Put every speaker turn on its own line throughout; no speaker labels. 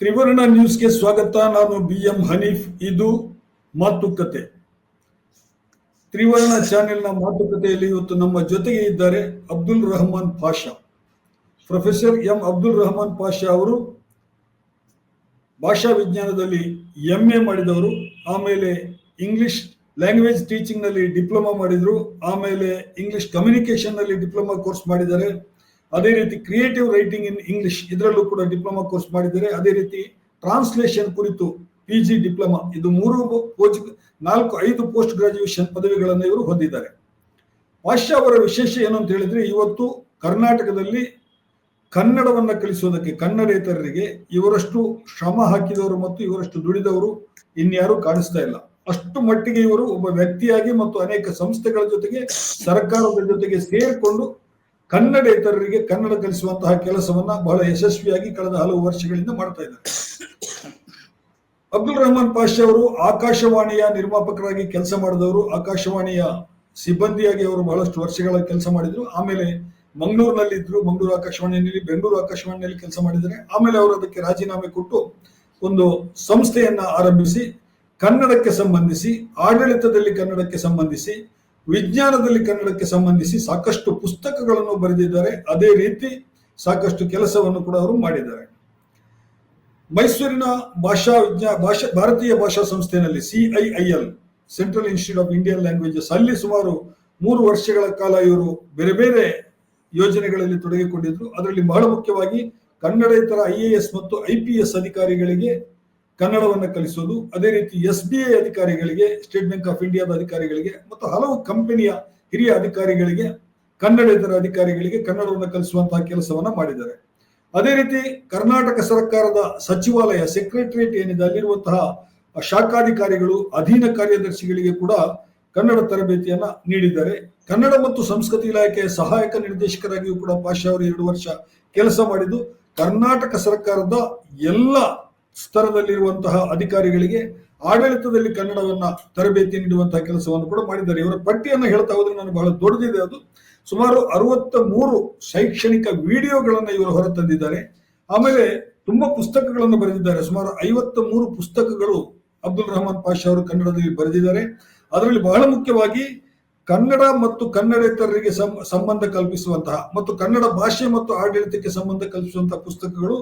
ತ್ರಿವರ್ಣ ನ್ಯೂಸ್ಗೆ ಸ್ವಾಗತ. ನಾನು BM ಹನೀಫ್. ಇದು ಮಾತುಕತೆ. ತ್ರಿವರ್ಣ ಚಾನೆಲ್ನ ಮಾತುಕತೆಯಲ್ಲಿ ಇವತ್ತು ನಮ್ಮ ಜೊತೆಗೆ ಇದ್ದಾರೆ ಅಬ್ದುಲ್ ರಹಮಾನ್ ಪಾಷಾ. ಪ್ರೊಫೆಸರ್ ಅಬ್ದುಲ್ ರಹಮಾನ್ ಪಾಷಾ ಅವರು ಭಾಷಾ ವಿಜ್ಞಾನದಲ್ಲಿ MA ಮಾಡಿದವರು. ಆಮೇಲೆ ಇಂಗ್ಲಿಷ್ ಲ್ಯಾಂಗ್ವೇಜ್ ಟೀಚಿಂಗ್ ನಲ್ಲಿ ಡಿಪ್ಲೊಮಾ ಮಾಡಿದ್ರು. ಆಮೇಲೆ ಇಂಗ್ಲಿಷ್ ಕಮ್ಯುನಿಕೇಶನ್ ನಲ್ಲಿ ಡಿಪ್ಲೊಮಾ ಕೋರ್ಸ್ ಮಾಡಿದ್ದಾರೆ. ಅದೇ ರೀತಿ ಕ್ರಿಯೇಟಿವ್ ರೈಟಿಂಗ್ ಇನ್ ಇಂಗ್ಲಿಷ್ ಇದರಲ್ಲೂ ಕೂಡ ಡಿಪ್ಲೊಮಾ ಕೋರ್ಸ್ ಮಾಡಿದ್ದಾರೆ. ಅದೇ ರೀತಿ ಟ್ರಾನ್ಸ್ಲೇಷನ್ ಕುರಿತು PG ಡಿಪ್ಲೊಮಾ, ಇದು 5 ಪೋಸ್ಟ್ ಗ್ರಾಜುಯೇಷನ್ ಪದವಿಗಳನ್ನು ಇವರು ಹೊಂದಿದ್ದಾರೆ. ಪಾಷಾ ಅವರ ವಿಶೇಷ ಏನು ಅಂತ ಹೇಳಿದ್ರೆ, ಇವತ್ತು ಕರ್ನಾಟಕದಲ್ಲಿ ಕನ್ನಡವನ್ನ ಕಲಿಸೋದಕ್ಕೆ ಕನ್ನಡೇತರರಿಗೆ ಇವರಷ್ಟು ಶ್ರಮ ಹಾಕಿದವರು ಮತ್ತು ಇವರಷ್ಟು ದುಡಿದವರು ಇನ್ಯಾರು ಕಾಣಿಸ್ತಾ ಇಲ್ಲ. ಅಷ್ಟು ಮಟ್ಟಿಗೆ ಇವರು ಒಬ್ಬ ವ್ಯಕ್ತಿಯಾಗಿ ಮತ್ತು ಅನೇಕ ಸಂಸ್ಥೆಗಳ ಜೊತೆಗೆ ಸರ್ಕಾರದ ಜೊತೆಗೆ ಸೇರಿಕೊಂಡು ಕನ್ನಡೇತರರಿಗೆ ಕನ್ನಡ ಕಲಿಸುವಂತಹ ಕೆಲಸವನ್ನ ಬಹಳ ಯಶಸ್ವಿಯಾಗಿ ಕಳೆದ ಹಲವು ವರ್ಷಗಳಿಂದ ಮಾಡ್ತಾ ಇದ್ದಾರೆ. ಅಬ್ದುಲ್ ರಹಮಾನ್ ಪಾಷಾ ಅವರು ಆಕಾಶವಾಣಿಯ ನಿರ್ಮಾಪಕರಾಗಿ ಕೆಲಸ ಮಾಡಿದವರು. ಆಕಾಶವಾಣಿಯ ಸಿಬ್ಬಂದಿಯಾಗಿ ಅವರು ಬಹಳಷ್ಟು ವರ್ಷಗಳ ಕೆಲಸ ಮಾಡಿದ್ರು. ಆಮೇಲೆ ಮಂಗಳೂರಿನಲ್ಲಿದ್ರು, ಮಂಗಳೂರು ಆಕಾಶವಾಣಿಯಲ್ಲಿ, ಬೆಂಗಳೂರು ಆಕಾಶವಾಣಿಯಲ್ಲಿ ಕೆಲಸ ಮಾಡಿದ್ದಾರೆ. ಆಮೇಲೆ ಅವರು ಅದಕ್ಕೆ ರಾಜೀನಾಮೆ ಕೊಟ್ಟು ಒಂದು ಸಂಸ್ಥೆಯನ್ನ ಆರಂಭಿಸಿ ಕನ್ನಡಕ್ಕೆ ಸಂಬಂಧಿಸಿ, ಆಡಳಿತದಲ್ಲಿ ಕನ್ನಡಕ್ಕೆ ಸಂಬಂಧಿಸಿ, ವಿಜ್ಞಾನದಲ್ಲಿ ಕನ್ನಡಕ್ಕೆ ಸಂಬಂಧಿಸಿ ಸಾಕಷ್ಟು ಪುಸ್ತಕಗಳನ್ನು ಬರೆದಿದ್ದಾರೆ. ಅದೇ ರೀತಿ ಸಾಕಷ್ಟು ಕೆಲಸವನ್ನು ಕೂಡ ಅವರು ಮಾಡಿದ್ದಾರೆ. ಮೈಸೂರಿನ ಭಾರತೀಯ ಭಾಷಾ ಸಂಸ್ಥೆಯಲ್ಲಿ CIIL, central institute of Indian languages, ಅಲ್ಲಿ ಸುಮಾರು 3 ವರ್ಷಗಳ ಕಾಲ ಇವರು ಬೇರೆ ಬೇರೆ ಯೋಜನೆಗಳಲ್ಲಿ ತೊಡಗಿಕೊಂಡಿದ್ರು. ಅದರಲ್ಲಿ ಬಹಳ ಮುಖ್ಯವಾಗಿ ಕನ್ನಡೇತರ IAS ಮತ್ತು IPS ಅಧಿಕಾರಿಗಳಿಗೆ ಕನ್ನಡವನ್ನು ಕಲಿಸೋದು, ಅದೇ ರೀತಿ SBI ಅಧಿಕಾರಿಗಳಿಗೆ, ಸ್ಟೇಟ್ ಬ್ಯಾಂಕ್ ಆಫ್ ಇಂಡಿಯಾದ ಅಧಿಕಾರಿಗಳಿಗೆ ಮತ್ತು ಹಲವು ಕಂಪನಿಯ ಹಿರಿಯ ಅಧಿಕಾರಿಗಳಿಗೆ, ಕನ್ನಡೇತರ ಅಧಿಕಾರಿಗಳಿಗೆ ಕನ್ನಡವನ್ನು ಕಲಿಸುವಂತಹ ಕೆಲಸವನ್ನ ಮಾಡಿದ್ದಾರೆ. ಅದೇ ರೀತಿ ಕರ್ನಾಟಕ ಸರ್ಕಾರದ ಸಚಿವಾಲಯ ಸೆಕ್ರೆಟರಿಯೇಟ್ ಏನಿದೆ, ಅಲ್ಲಿರುವಂತಹ ಶಾಖಾಧಿಕಾರಿಗಳು, ಅಧೀನ ಕಾರ್ಯದರ್ಶಿಗಳಿಗೆ ಕೂಡ ಕನ್ನಡ ತರಬೇತಿಯನ್ನ ನೀಡಿದ್ದಾರೆ. ಕನ್ನಡ ಮತ್ತು ಸಂಸ್ಕೃತಿ ಇಲಾಖೆಯ ಸಹಾಯಕ ನಿರ್ದೇಶಕರಾಗಿಯೂ ಕೂಡ ಪಾಷಾ ಅವರು 2 ವರ್ಷ ಕೆಲಸ ಮಾಡಿದ್ದು ಕರ್ನಾಟಕ ಸರ್ಕಾರದ ಎಲ್ಲ ಸ್ತರದಲ್ಲಿರುವಂತಹ ಅಧಿಕಾರಿಗಳಿಗೆ ಆಡಳಿತದಲ್ಲಿ ಕನ್ನಡವನ್ನ ತರಬೇತಿ ನೀಡುವಂತಹ ಕೆಲಸವನ್ನು ಕೂಡ ಮಾಡಿದ್ದಾರೆ. ಇವರ ಪಟ್ಟಿಯನ್ನು ಹೇಳ್ತಾ ಹೋದ್ರೆ ನಾನು ಬಹಳ ದೊಡ್ಡದಿದೆ. ಅದು ಸುಮಾರು 63 ಶೈಕ್ಷಣಿಕ ವಿಡಿಯೋಗಳನ್ನು ಇವರು ಹೊರತಂದಿದ್ದಾರೆ. ಆಮೇಲೆ ತುಂಬಾ ಪುಸ್ತಕಗಳನ್ನು ಬರೆದಿದ್ದಾರೆ. ಸುಮಾರು 53 ಪುಸ್ತಕಗಳು ಅಬ್ದುಲ್ ರಹಮಾನ್ ಪಾಷಾ ಅವರು ಕನ್ನಡದಲ್ಲಿ ಬರೆದಿದ್ದಾರೆ. ಅದರಲ್ಲಿ ಬಹಳ ಮುಖ್ಯವಾಗಿ ಕನ್ನಡ ಮತ್ತು ಕನ್ನಡೇತರರಿಗೆ ಸಂಬಂಧ ಕಲ್ಪಿಸುವಂತಹ ಮತ್ತು ಕನ್ನಡ ಭಾಷೆ ಮತ್ತು ಆಡಳಿತಕ್ಕೆ ಸಂಬಂಧ ಕಲ್ಪಿಸುವಂತಹ ಪುಸ್ತಕಗಳು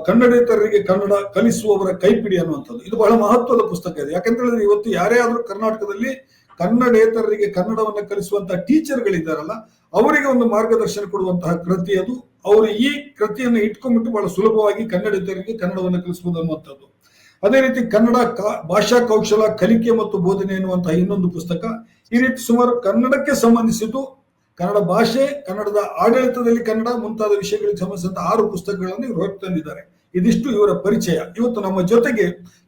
ಕನ್ನಡೇತರರಿಗೆ ಕನ್ನಡ ಕಲಿಸುವವರ ಕೈಪಿಡಿ ಅನ್ನುವಂಥದ್ದು. ಇದು ಬಹಳ ಮಹತ್ವದ ಪುಸ್ತಕ ಇದೆ. ಯಾಕಂತ ಹೇಳಿದ್ರೆ ಇವತ್ತು ಯಾರೇ ಆದ್ರೂ ಕರ್ನಾಟಕದಲ್ಲಿ ಕನ್ನಡೇತರರಿಗೆ ಕನ್ನಡವನ್ನ ಕಲಿಸುವಂತಹ ಟೀಚರ್ಗಳಿದ್ದಾರಲ್ಲ, ಅವರಿಗೆ ಒಂದು ಮಾರ್ಗದರ್ಶನ ಕೊಡುವಂತಹ ಕೃತಿ ಅದು. ಅವರು ಈ ಕೃತಿಯನ್ನು ಇಟ್ಕೊಂಡ್ಬಿಟ್ಟು ಬಹಳ ಸುಲಭವಾಗಿ ಕನ್ನಡೇತರರಿಗೆ ಕನ್ನಡವನ್ನು ಕಲಿಸಬಹುದು ಅನ್ನುವಂಥದ್ದು. ಅದೇ ರೀತಿ ಕನ್ನಡ ಭಾಷಾ ಕೌಶಲ ಕಲಿಕೆ ಮತ್ತು ಬೋಧನೆ ಎನ್ನುವಂತಹ ಇನ್ನೊಂದು ಪುಸ್ತಕ. ಈ ರೀತಿ ಸುಮಾರು ಕನ್ನಡಕ್ಕೆ ಸಂಬಂಧಿಸಿದ್ದು, ಕನ್ನಡ ಭಾಷೆ, ಕನ್ನಡದ ಆಡಳಿತದಲ್ಲಿ ಕನ್ನಡ ಮುಂತಾದ ವಿಷಯಗಳಿಗೆ ಸಂಬಂಧಿಸಿದಂತ 6 ಪುಸ್ತಕಗಳನ್ನು ಇವರು ಹೊರತಂದಿದ್ದಾರೆ. ಇದಿಷ್ಟು ಇವರ ಪರಿಚಯ. ಇವತ್ತು ನಮ್ಮ ಜೊತೆಗೆ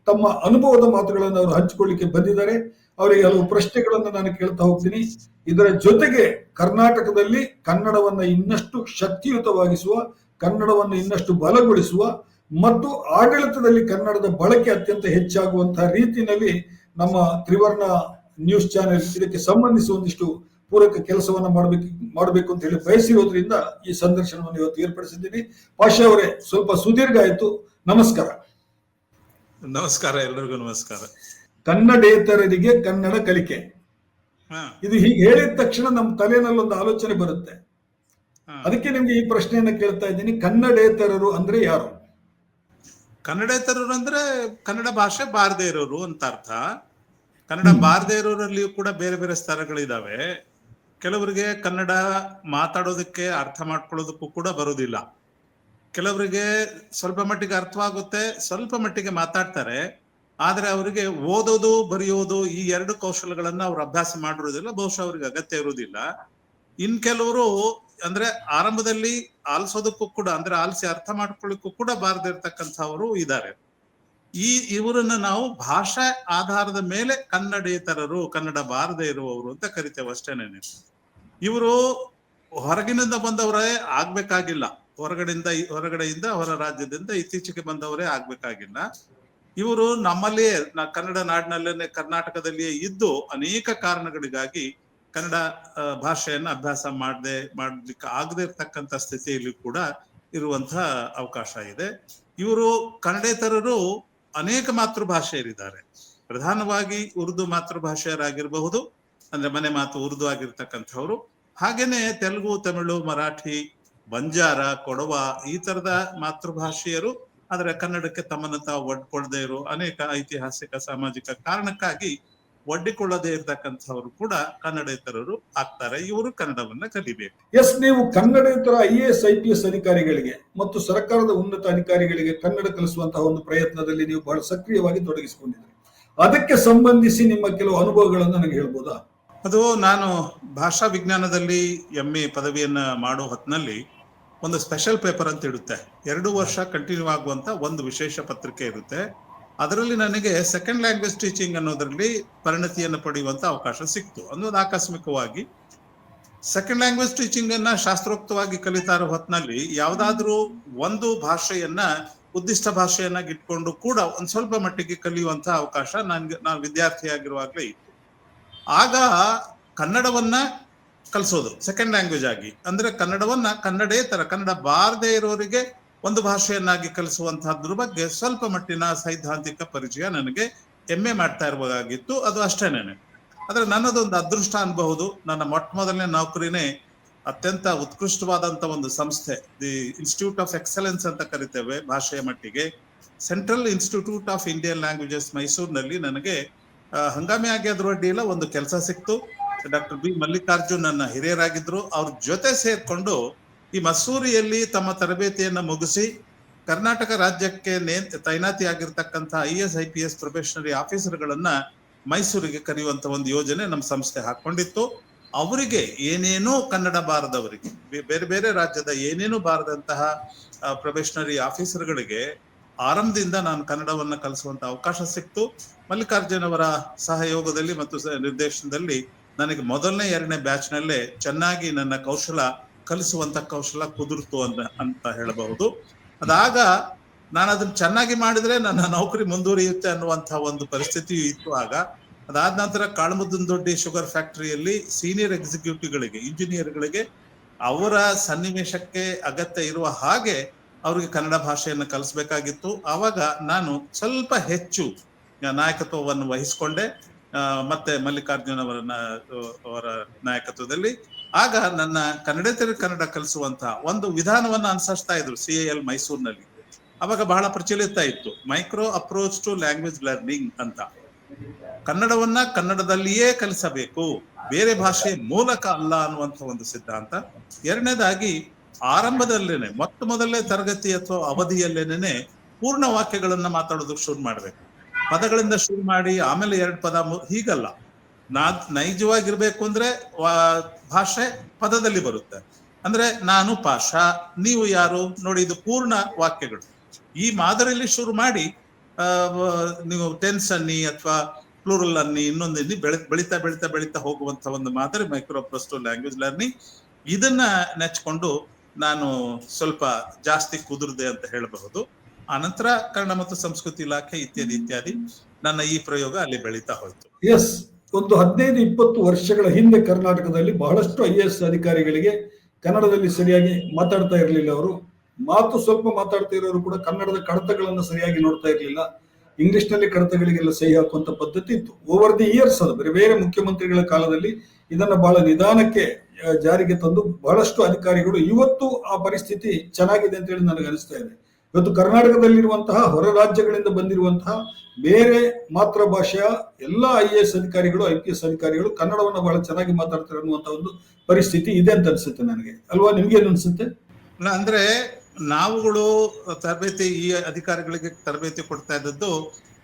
ತಮ್ಮ ಅನುಭವದ ಮಾತುಗಳನ್ನು ಅವರು ಹಂಚಿಕೊಳ್ಳಿಕ್ಕೆ ಬಂದಿದ್ದಾರೆ. ಅವರಿಗೆ ಹಲವು ಪ್ರಶ್ನೆಗಳನ್ನು ನಾನು ಕೇಳ್ತಾ ಹೋಗ್ತೀನಿ. ಇದರ ಜೊತೆಗೆ ಕರ್ನಾಟಕದಲ್ಲಿ ಕನ್ನಡವನ್ನ ಇನ್ನಷ್ಟು ಶಕ್ತಿಯುತವಾಗಿಸುವ, ಕನ್ನಡವನ್ನು ಇನ್ನಷ್ಟು ಬಲಗೊಳಿಸುವ ಮತ್ತು ಆಡಳಿತದಲ್ಲಿ ಕನ್ನಡದ ಬಳಕೆ ಅತ್ಯಂತ ಹೆಚ್ಚಾಗುವಂತಹ ರೀತಿಯಲ್ಲಿ ನಮ್ಮ ತ್ರಿವರ್ಣ ನ್ಯೂಸ್ ಚಾನೆಲ್ ಇದಕ್ಕೆ ಸಂಬಂಧಿಸಿ ಒಂದಿಷ್ಟು ಪೂರಕ ಕೆಲಸವನ್ನ ಮಾಡಬೇಕು ಅಂತ ಹೇಳಿ ಬಯಸಿರೋದ್ರಿಂದ ಈ ಸಂದರ್ಶನವನ್ನು ಇವತ್ತು ಏರ್ಪಡಿಸಿದ್ದೀನಿ. ಪಾಷಾ ಅವರೇ, ಸ್ವಲ್ಪ ಸುದೀರ್ಘ ಆಯ್ತು. ನಮಸ್ಕಾರ.
ನಮಸ್ಕಾರ, ಎಲ್ಲರಿಗೂ ನಮಸ್ಕಾರ.
ಕನ್ನಡೇತರರಿಗೆ ಕನ್ನಡ ಕಲಿಕೆ, ಇದು ಹೀಗೆ ಹೇಳಿದ ತಕ್ಷಣ ನಮ್ಮ ತಲೆನಲ್ಲಿ ಒಂದು ಆಲೋಚನೆ ಬರುತ್ತೆ. ಅದಕ್ಕೆ ನಿಮ್ಗೆ ಈ ಪ್ರಶ್ನೆಯನ್ನ ಕೇಳ್ತಾ ಇದ್ದೀನಿ. ಕನ್ನಡೇತರರು ಅಂದ್ರೆ ಯಾರು?
ಕನ್ನಡೇತರರು ಅಂದ್ರೆ ಕನ್ನಡ ಭಾಷೆ ಬಾರದೇ ಇರೋರು ಅಂತ ಅರ್ಥ. ಕನ್ನಡ ಬಾರದೇ ಇರೋರಲ್ಲಿಯೂ ಕೂಡ ಬೇರೆ ಬೇರೆ ಸ್ತರಗಳಿದಾವೆ. ಕೆಲವರಿಗೆ ಕನ್ನಡ ಮಾತಾಡೋದಕ್ಕೆ, ಅರ್ಥ ಮಾಡ್ಕೊಳ್ಳೋದಕ್ಕೂ ಕೂಡ ಬರುವುದಿಲ್ಲ. ಕೆಲವರಿಗೆ ಸ್ವಲ್ಪ ಮಟ್ಟಿಗೆ ಅರ್ಥವಾಗುತ್ತೆ, ಸ್ವಲ್ಪ ಮಟ್ಟಿಗೆ ಮಾತಾಡ್ತಾರೆ. ಆದ್ರೆ ಅವರಿಗೆ ಓದೋದು, ಬರೆಯೋದು ಈ 2 ಕೌಶಲಗಳನ್ನ ಅವ್ರು ಅಭ್ಯಾಸ ಮಾಡಿರೋದಿಲ್ಲ. ಬಹುಶಃ ಅವ್ರಿಗೆ ಅಗತ್ಯ ಇರುವುದಿಲ್ಲ. ಇನ್ ಕೆಲವರು ಅಂದ್ರೆ ಆರಂಭದಲ್ಲಿ ಆಲಿಸೋದಕ್ಕೂ ಕೂಡ, ಅಂದ್ರೆ ಆಲಿಸಿ ಅರ್ಥ ಮಾಡ್ಕೊಳ್ಳಿಕ್ಕೂ ಕೂಡ ಬಾರದೇ ಇರ್ತಕ್ಕಂಥವ್ರು ಇದ್ದಾರೆ. ಇವರನ್ನ ನಾವು ಭಾಷಾ ಆಧಾರದ ಮೇಲೆ ಕನ್ನಡೇತರರು, ಕನ್ನಡ ಬಾರದೇ ಇರುವವರು ಅಂತ ಕರಿತೇವೆ ಅಷ್ಟೇನೇನೆ. ಇವರು ಹೊರಗಿನಿಂದ ಬಂದವರೇ ಆಗ್ಬೇಕಾಗಿಲ್ಲ. ಹೊರಗಡೆಯಿಂದ, ಹೊರ ರಾಜ್ಯದಿಂದ ಇತ್ತೀಚೆಗೆ ಬಂದವರೇ ಆಗ್ಬೇಕಾಗಿಲ್ಲ. ಇವರು ನಮ್ಮಲ್ಲಿಯೇ, ಕನ್ನಡ ನಾಡಿನಲ್ಲೇನೆ, ಕರ್ನಾಟಕದಲ್ಲಿಯೇ ಇದ್ದು ಅನೇಕ ಕಾರಣಗಳಿಗಾಗಿ ಕನ್ನಡ ಭಾಷೆಯನ್ನ ಅಭ್ಯಾಸ ಮಾಡ್ಲಿಕ್ಕೆ ಆಗದೆ ಇರ್ತಕ್ಕಂಥ ಸ್ಥಿತಿಯಲ್ಲಿ ಕೂಡ ಇರುವಂತಹ ಅವಕಾಶ ಇದೆ. ಇವರು ಕನ್ನಡೇತರರು ಅನೇಕ ಮಾತೃಭಾಷೆಯರಿದ್ದಾರೆ. ಪ್ರಧಾನವಾಗಿ ಉರ್ದು ಮಾತೃಭಾಷೆಯರಾಗಿರಬಹುದು, ಅಂದ್ರೆ ಮನೆ ಮಾತು ಉರ್ದು ಆಗಿರ್ತಕ್ಕಂಥವ್ರು. ಹಾಗೇನೆ ತೆಲುಗು, ತಮಿಳು, ಮರಾಠಿ, ಬಂಜಾರ, ಕೊಡವ ಈ ತರದ ಮಾತೃಭಾಷೆಯರು. ಆದ್ರೆ ಕನ್ನಡಕ್ಕೆ ತಮ್ಮನ್ನ ತಾವು ಒಡ್ಕೊಳ್ದೇ ಇರೋ ಅನೇಕ ಐತಿಹಾಸಿಕ ಸಾಮಾಜಿಕ ಕಾರಣಕ್ಕಾಗಿ ಒಡ್ಡಿಕೊಳ್ಳದೆ ಇರ್ತಕ್ಕಂಥವ್ರು ಕೂಡ ಕನ್ನಡೇತರರು ಆಗ್ತಾರೆ. ಇವರು ಕನ್ನಡವನ್ನ ಕಲಿಬೇಕು.
ಎಸ್, ನೀವು ಕನ್ನಡೇತರ IAS IPS ಅಧಿಕಾರಿಗಳಿಗೆ ಮತ್ತು ಸರ್ಕಾರದ ಉನ್ನತ ಅಧಿಕಾರಿಗಳಿಗೆ ಕನ್ನಡ ಕಲಿಸುವಂತಹ ಒಂದು ಪ್ರಯತ್ನದಲ್ಲಿ ನೀವು ಬಹಳ ಸಕ್ರಿಯವಾಗಿ ತೊಡಗಿಸಿಕೊಂಡಿದ್ದೀರಿ. ಅದಕ್ಕೆ ಸಂಬಂಧಿಸಿ ನಿಮ್ಮ ಕೆಲವು ಅನುಭವಗಳನ್ನು ನನಗೆ ಹೇಳ್ಬೋದಾ?
ಅದು ನಾನು ಭಾಷಾ ವಿಜ್ಞಾನದಲ್ಲಿ MA ಪದವಿಯನ್ನ ಮಾಡೋ ಹೊತ್ತಿನಲ್ಲಿ ಒಂದು ಸ್ಪೆಷಲ್ ಪೇಪರ್ ಅಂತ ಇರುತ್ತೆ. 2 ವರ್ಷ ಕಂಟಿನ್ಯೂ ಆಗುವಂತ ಒಂದು ವಿಶೇಷ ಪತ್ರಿಕೆ ಇರುತ್ತೆ. ಅದರಲ್ಲಿ ನನಗೆ ಸೆಕೆಂಡ್ ಲ್ಯಾಂಗ್ವೇಜ್ ಟೀಚಿಂಗ್ ಅನ್ನೋದ್ರಲ್ಲಿ ಪರಿಣತಿಯನ್ನು ಪಡೆಯುವಂತ ಅವಕಾಶ ಸಿಕ್ತು. ಅನ್ನೋದು ಆಕಸ್ಮಿಕವಾಗಿ. ಸೆಕೆಂಡ್ ಲ್ಯಾಂಗ್ವೇಜ್ ಟೀಚಿಂಗ್ ಅನ್ನ ಶಾಸ್ತ್ರೋಕ್ತವಾಗಿ ಕಲಿತಾ ಇರೋ ಹೊತ್ತಿನಲ್ಲಿ ಯಾವುದಾದ್ರೂ ಒಂದು ಭಾಷೆಯನ್ನ ಉದ್ದಿಷ್ಟ ಭಾಷೆಯನ್ನಾಗಿಟ್ಕೊಂಡು ಕೂಡ ಒಂದ್ ಸ್ವಲ್ಪ ಮಟ್ಟಿಗೆ ಕಲಿಯುವಂತ ಅವಕಾಶ ನಾನು ವಿದ್ಯಾರ್ಥಿಯಾಗಿರುವಾಗಲೇ ಇತ್ತು. ಆಗ ಕನ್ನಡವನ್ನ ಕಲಿಸೋದು ಸೆಕೆಂಡ್ ಲ್ಯಾಂಗ್ವೇಜ್ ಆಗಿ, ಅಂದ್ರೆ ಕನ್ನಡವನ್ನ ಕನ್ನಡೇತರ, ಕನ್ನಡ ಬಾರದೇ ಇರೋರಿಗೆ ಒಂದು ಭಾಷೆಯನ್ನಾಗಿ ಕಲಿಸುವಂತಹದ್ರ ಬಗ್ಗೆ ಸ್ವಲ್ಪ ಮಟ್ಟಿನ ಸೈದ್ಧಾಂತಿಕ ಪರಿಚಯ ನನಗೆ MA ಮಾಡ್ತಾ ಇರುವಾಗಿತ್ತು. ಅದು ಅಷ್ಟೇನೇನೆ. ಆದ್ರೆ ನನ್ನದೊಂದು ಅದೃಷ್ಟ ಅನ್ಬಹುದು. ನನ್ನ ಮೊದಲನೇ ನೌಕರಿನೇ ಅತ್ಯಂತ ಉತ್ಕೃಷ್ಟವಾದಂತ ಒಂದು ಸಂಸ್ಥೆ, ದಿ ಇನ್ಸ್ಟಿಟ್ಯೂಟ್ ಆಫ್ ಎಕ್ಸಲೆನ್ಸ್ ಅಂತ ಕರಿತೇವೆ ಭಾಷೆಯ ಮಟ್ಟಿಗೆ, central institute of Indian languages ಮೈಸೂರಿನಲ್ಲಿ ನನಗೆ ಹಂಗಾಮಿ ಆಗಿ ಅದ್ರ ಅಡ್ಡಿಯಿಲ್ಲ ಒಂದು ಕೆಲಸ ಸಿಕ್ತು. ಡಾಕ್ಟರ್ B ಮಲ್ಲಿಕಾರ್ಜುನ್ ನನ್ನ ಹಿರಿಯರಾಗಿದ್ರು. ಅವ್ರ ಜೊತೆ ಸೇರ್ಕೊಂಡು ಈ ಮಸೂರಿಯಲ್ಲಿ ತಮ್ಮ ತರಬೇತಿಯನ್ನ ಮುಗಿಸಿ ಕರ್ನಾಟಕ ರಾಜ್ಯಕ್ಕೆ ತೈನಾತಿ ಆಗಿರ್ತಕ್ಕಂಥ IAS IPS ಪ್ರೊಬೇಷನರಿ ಆಫೀಸರ್ಗಳನ್ನ ಮೈಸೂರಿಗೆ ಕರೆಯುವಂತ ಒಂದು ಯೋಜನೆ ನಮ್ಮ ಸಂಸ್ಥೆ ಹಾಕೊಂಡಿತ್ತು. ಅವರಿಗೆ ಏನೇನೂ ಕನ್ನಡ ಬಾರದವರಿಗೆ, ಬೇರೆ ಬೇರೆ ರಾಜ್ಯದ ಏನೇನೂ ಬಾರದಂತಹ ಪ್ರೊಬೇಷನರಿ ಆಫೀಸರ್ಗಳಿಗೆ ಆರಂಭದಿಂದ ನಾನು ಕನ್ನಡವನ್ನ ಕಲಿಸುವಂತ ಅವಕಾಶ ಸಿಕ್ತು. ಮಲ್ಲಿಕಾರ್ಜುನ್ ಅವರ ಸಹಯೋಗದಲ್ಲಿ ಮತ್ತು ನಿರ್ದೇಶನದಲ್ಲಿ ನನಗೆ ಮೊದಲನೇ 2ನೇ ಬ್ಯಾಚ್ ನಲ್ಲೇ ಚೆನ್ನಾಗಿ ನನ್ನ ಕಲಿಸುವಂತ ಕೌಶಲ ಕುದುರ್ತು ಅಂತ ಹೇಳಬಹುದು. ಅದಾಗ ನಾನು ಅದನ್ನ ಚೆನ್ನಾಗಿ ಮಾಡಿದ್ರೆ ನನ್ನ ನೌಕರಿ ಮುಂದುವರಿಯುತ್ತೆ ಅನ್ನುವಂತಹ ಒಂದು ಪರಿಸ್ಥಿತಿಯು ಇತ್ತು ಆಗ. ಅದಾದ ನಂತರ ಕಾಳಮುದ್ದನದೊಡ್ಡಿ ಶುಗರ್ ಫ್ಯಾಕ್ಟರಿಯಲ್ಲಿ ಸೀನಿಯರ್ ಎಕ್ಸಿಕ್ಯೂಟಿವ್ಗಳಿಗೆ, ಇಂಜಿನಿಯರ್ಗಳಿಗೆ ಅವರ ಸನ್ನಿವೇಶಕ್ಕೆ ಅಗತ್ಯ ಇರುವ ಹಾಗೆ ಅವ್ರಿಗೆ ಕನ್ನಡ ಭಾಷೆಯನ್ನು ಕಲಿಸ್ಬೇಕಾಗಿತ್ತು. ಆವಾಗ ನಾನು ಸ್ವಲ್ಪ ಹೆಚ್ಚು ನಾಯಕತ್ವವನ್ನು ವಹಿಸಿಕೊಂಡೆ, ಮತ್ತೆ ಮಲ್ಲಿಕಾರ್ಜುನ್ ಅವರ ನಾಯಕತ್ವದಲ್ಲಿ. ಆಗ ನನ್ನ ಕನ್ನಡೇತರ ಕನ್ನಡ ಕಲಿಸುವಂತಹ ಒಂದು ವಿಧಾನವನ್ನ ಅನುಸರಿಸ್ತಾ ಇದ್ರು CIL ಮೈಸೂರಿನಲ್ಲಿ. ಅವಾಗ ಬಹಳ ಪ್ರಚಲಿತ ಇತ್ತು micro approach to language learning ಅಂತ. ಕನ್ನಡವನ್ನ ಕನ್ನಡದಲ್ಲಿಯೇ ಕಲಿಸಬೇಕು, ಬೇರೆ ಭಾಷೆ ಮೂಲಕ ಅಲ್ಲ ಅನ್ನುವಂಥ ಒಂದು ಸಿದ್ಧಾಂತ. ಎರಡನೇದಾಗಿ ಆರಂಭದಲ್ಲೇನೆ ಮೊದಲನೇ ತರಗತಿ ಅಥವಾ ಅವಧಿಯಲ್ಲೇನೆ ಪೂರ್ಣ ವಾಕ್ಯಗಳನ್ನ ಮಾತಾಡೋದಕ್ಕೆ ಶುರು ಮಾಡ್ಬೇಕು. ಪದಗಳಿಂದ ಶುರು ಮಾಡಿ ಆಮೇಲೆ 2 ಪದ ಹೀಗಲ್ಲ. ನೈಜವಾಗಿರ್ಬೇಕು ಅಂದ್ರೆ ಭಾಷೆ ಪದದಲ್ಲಿ ಬರುತ್ತೆ. ಅಂದ್ರೆ ನಾನು ಪಾಷಾ, ನೀವು ಯಾರು, ನೋಡಿ ಇದು ಪೂರ್ಣ ವಾಕ್ಯಗಳು. ಈ ಮಾದರಿಯಲ್ಲಿ ಶುರು ಮಾಡಿ ನೀವು ಟೆನ್ಸ್ ಅನ್ನಿ ಅಥವಾ ಪ್ಲೂರಲ್ ಅನ್ನಿ ಇನ್ನೊಂದನ್ನಿ ಬೆಳಿತಾ ಬೆಳಿತಾ ಬೆಳಿತಾ ಹೋಗುವಂತ ಒಂದು ಮಾದರಿ micro approach to language learning. ಇದನ್ನ ನೆಚ್ಕೊಂಡು ನಾನು ಸ್ವಲ್ಪ ಜಾಸ್ತಿ ಕುದುರ್ದೆ ಅಂತ ಹೇಳಬಹುದು. ಆನಂತರ ಕನ್ನಡ ಮತ್ತು ಸಂಸ್ಕೃತಿ ಇಲಾಖೆ ಇತ್ಯಾದಿ ನನ್ನ ಈ ಪ್ರಯೋಗ ಅಲ್ಲಿ ಬೆಳೀತಾ ಹೋಯ್ತು.
ಎಸ್, ಒಂದು 15-20 ವರ್ಷಗಳ ಹಿಂದೆ ಕರ್ನಾಟಕದಲ್ಲಿ ಬಹಳಷ್ಟು IAS ಅಧಿಕಾರಿಗಳಿಗೆ ಕನ್ನಡದಲ್ಲಿ ಸರಿಯಾಗಿ ಮಾತಾಡ್ತಾ ಇರಲಿಲ್ಲ. ಅವರು ಸ್ವಲ್ಪ ಮಾತಾಡ್ತಾ ಇರೋರು ಕೂಡ ಕನ್ನಡದ ಕಡತಗಳನ್ನು ಸರಿಯಾಗಿ ನೋಡ್ತಾ ಇರಲಿಲ್ಲ. ಇಂಗ್ಲಿಷ್ ನಲ್ಲಿ ಕಡತಗಳಿಗೆಲ್ಲ ಸಹಿ ಹಾಕುವಂತ ಪದ್ಧತಿ ಇತ್ತು. ಓವರ್ ದಿ ಇಯರ್ಸ್ ಅದು ಬೇರೆ ಬೇರೆ ಮುಖ್ಯಮಂತ್ರಿಗಳ ಕಾಲದಲ್ಲಿ ಇದನ್ನ ಬಹಳ ನಿಧಾನಕ್ಕೆ ಜಾರಿಗೆ ತಂದು ಬಹಳಷ್ಟು ಅಧಿಕಾರಿಗಳು ಇವತ್ತು ಆ ಪರಿಸ್ಥಿತಿ ಚೆನ್ನಾಗಿದೆ ಅಂತ ಹೇಳಿ ನನಗೆ ಅನಿಸ್ತಾ ಇದೆ. ಇವತ್ತು ಕರ್ನಾಟಕದಲ್ಲಿರುವಂತಹ ಹೊರ ರಾಜ್ಯಗಳಿಂದ ಬಂದಿರುವಂತಹ ಬೇರೆ ಮಾತೃಭಾಷೆಯ ಎಲ್ಲ IAS ಅಧಿಕಾರಿಗಳು IPS ಅಧಿಕಾರಿಗಳು ಕನ್ನಡವನ್ನು ಬಹಳ ಚೆನ್ನಾಗಿ ಮಾತಾಡ್ತಾರೆ ಅನ್ನುವಂತ ಒಂದು ಪರಿಸ್ಥಿತಿ ಇದೆ ಅಂತ ಅನ್ಸುತ್ತೆ ನನಗೆ. ಅಲ್ವಾ? ನಿಮ್ಗೇನು ಅನ್ಸುತ್ತೆ?
ಅಂದ್ರೆ ನಾವುಗಳು ತರಬೇತಿ ಈ ಅಧಿಕಾರಿಗಳಿಗೆ ತರಬೇತಿ ಕೊಡ್ತಾ ಇದ್ದದ್ದು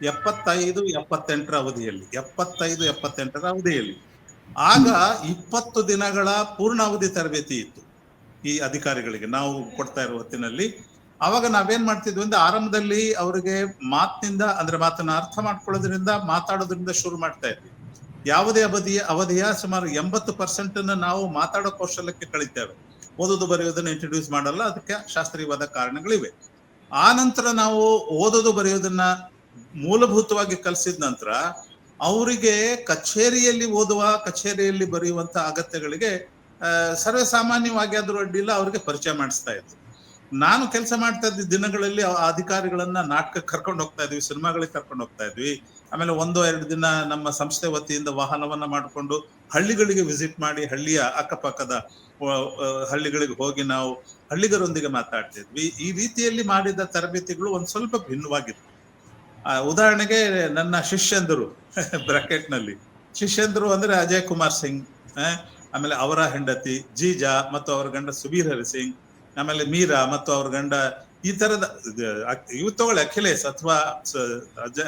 75-78 ಅವಧಿಯಲ್ಲಿ, 75-78 ಅವಧಿಯಲ್ಲಿ. ಆಗ 20 ದಿನಗಳ ಪೂರ್ಣಾವಧಿ ತರಬೇತಿ ಇತ್ತು ಈ ಅಧಿಕಾರಿಗಳಿಗೆ ನಾವು ಕೊಡ್ತಾ ಇರುವ ಹೊತ್ತಿನಲ್ಲಿ. ಅವಾಗ ನಾವೇನ್ ಮಾಡ್ತಿದ್ವಿ ಅಂದ್ರೆ ಆರಂಭದಲ್ಲಿ ಅವರಿಗೆ ಮಾತನ್ನ ಅರ್ಥ ಮಾಡ್ಕೊಳ್ಳೋದ್ರಿಂದ, ಮಾತಾಡೋದ್ರಿಂದ ಶುರು ಮಾಡ್ತಾ ಇದ್ವಿ. ಯಾವುದೇ ಅವಧಿಯ ಸುಮಾರು 80% ನಾವು ಮಾತಾಡೋ ಕೌಶಲ್ಯಕ್ಕೆ ಕಳಿತೇವೆ. ಓದೋದು ಬರೆಯೋದನ್ನ ಇಂಟ್ರೊಡ್ಯೂಸ್ ಮಾಡಲ್ಲ, ಅದಕ್ಕೆ ಶಾಸ್ತ್ರೀಯವಾದ ಕಾರಣಗಳಿವೆ. ಆ ನಂತರ ನಾವು ಓದೋದು ಬರೆಯೋದನ್ನ ಮೂಲಭೂತವಾಗಿ ಕಲಿಸಿದ ನಂತರ ಅವರಿಗೆ ಕಚೇರಿಯಲ್ಲಿ ಓದುವ, ಕಚೇರಿಯಲ್ಲಿ ಬರೆಯುವಂತ ಅಗತ್ಯಗಳಿಗೆ ಸರ್ವೇ ಸಾಮಾನ್ಯವಾಗಿ ಆದ್ರೂ ಅಡ್ಡಿಲ್ಲ ಅವರಿಗೆ ಪರಿಚಯ ಮಾಡಿಸ್ತಾ ಇತ್ತು. ನಾನು ಕೆಲಸ ಮಾಡ್ತಾ ಇದ್ದ ದಿನಗಳಲ್ಲಿ ಆ ಅಧಿಕಾರಿಗಳನ್ನ ನಾಟಕಕ್ಕೆ ಕರ್ಕೊಂಡು ಹೋಗ್ತಾ ಇದ್ವಿ, ಸಿನಿಮಾಗಳಿಗೆ ಕರ್ಕೊಂಡು ಹೋಗ್ತಾ ಇದ್ವಿ. ಆಮೇಲೆ 1-2 ದಿನ ನಮ್ಮ ಸಂಸ್ಥೆ ವತಿಯಿಂದ ವಾಹನವನ್ನ ಮಾಡಿಕೊಂಡು ಹಳ್ಳಿಗಳಿಗೆ ವಿಸಿಟ್ ಮಾಡಿ ಹಳ್ಳಿಯ ಅಕ್ಕಪಕ್ಕದ ಹಳ್ಳಿಗಳಿಗೆ ಹೋಗಿ ನಾವು ಹಳ್ಳಿಗರೊಂದಿಗೆ ಮಾತಾಡ್ತಿದ್ವಿ. ಈ ರೀತಿಯಲ್ಲಿ ಮಾಡಿದ ತರಬೇತಿಗಳು ಒಂದ್ ಸ್ವಲ್ಪ ಭಿನ್ನವಾಗಿತ್ತು. ಉದಾಹರಣೆಗೆ ನನ್ನ ಶಿಷ್ಯಂದರು ಬ್ರಾಕೆಟ್ ನಲ್ಲಿ ಶಿಷ್ಯಂದರು ಅಂದ್ರೆ ಅಜಯ್ ಕುಮಾರ್ ಸಿಂಗ್, ಆಮೇಲೆ ಅವರ ಹೆಂಡತಿ ಜೀಜಾ ಮತ್ತು ಅವರ ಗಂಡ ಸುಬೀರ್ ಹರಿ ಸಿಂಗ್, ಆಮೇಲೆ ಮೀರಾ ಮತ್ತು ಅವ್ರ ಗಂಡ, ಈ ತರದ ಇವ್ ತಗೊಳ್ಳಿ ಅಖಿಲೇಶ್ ಅಥವಾ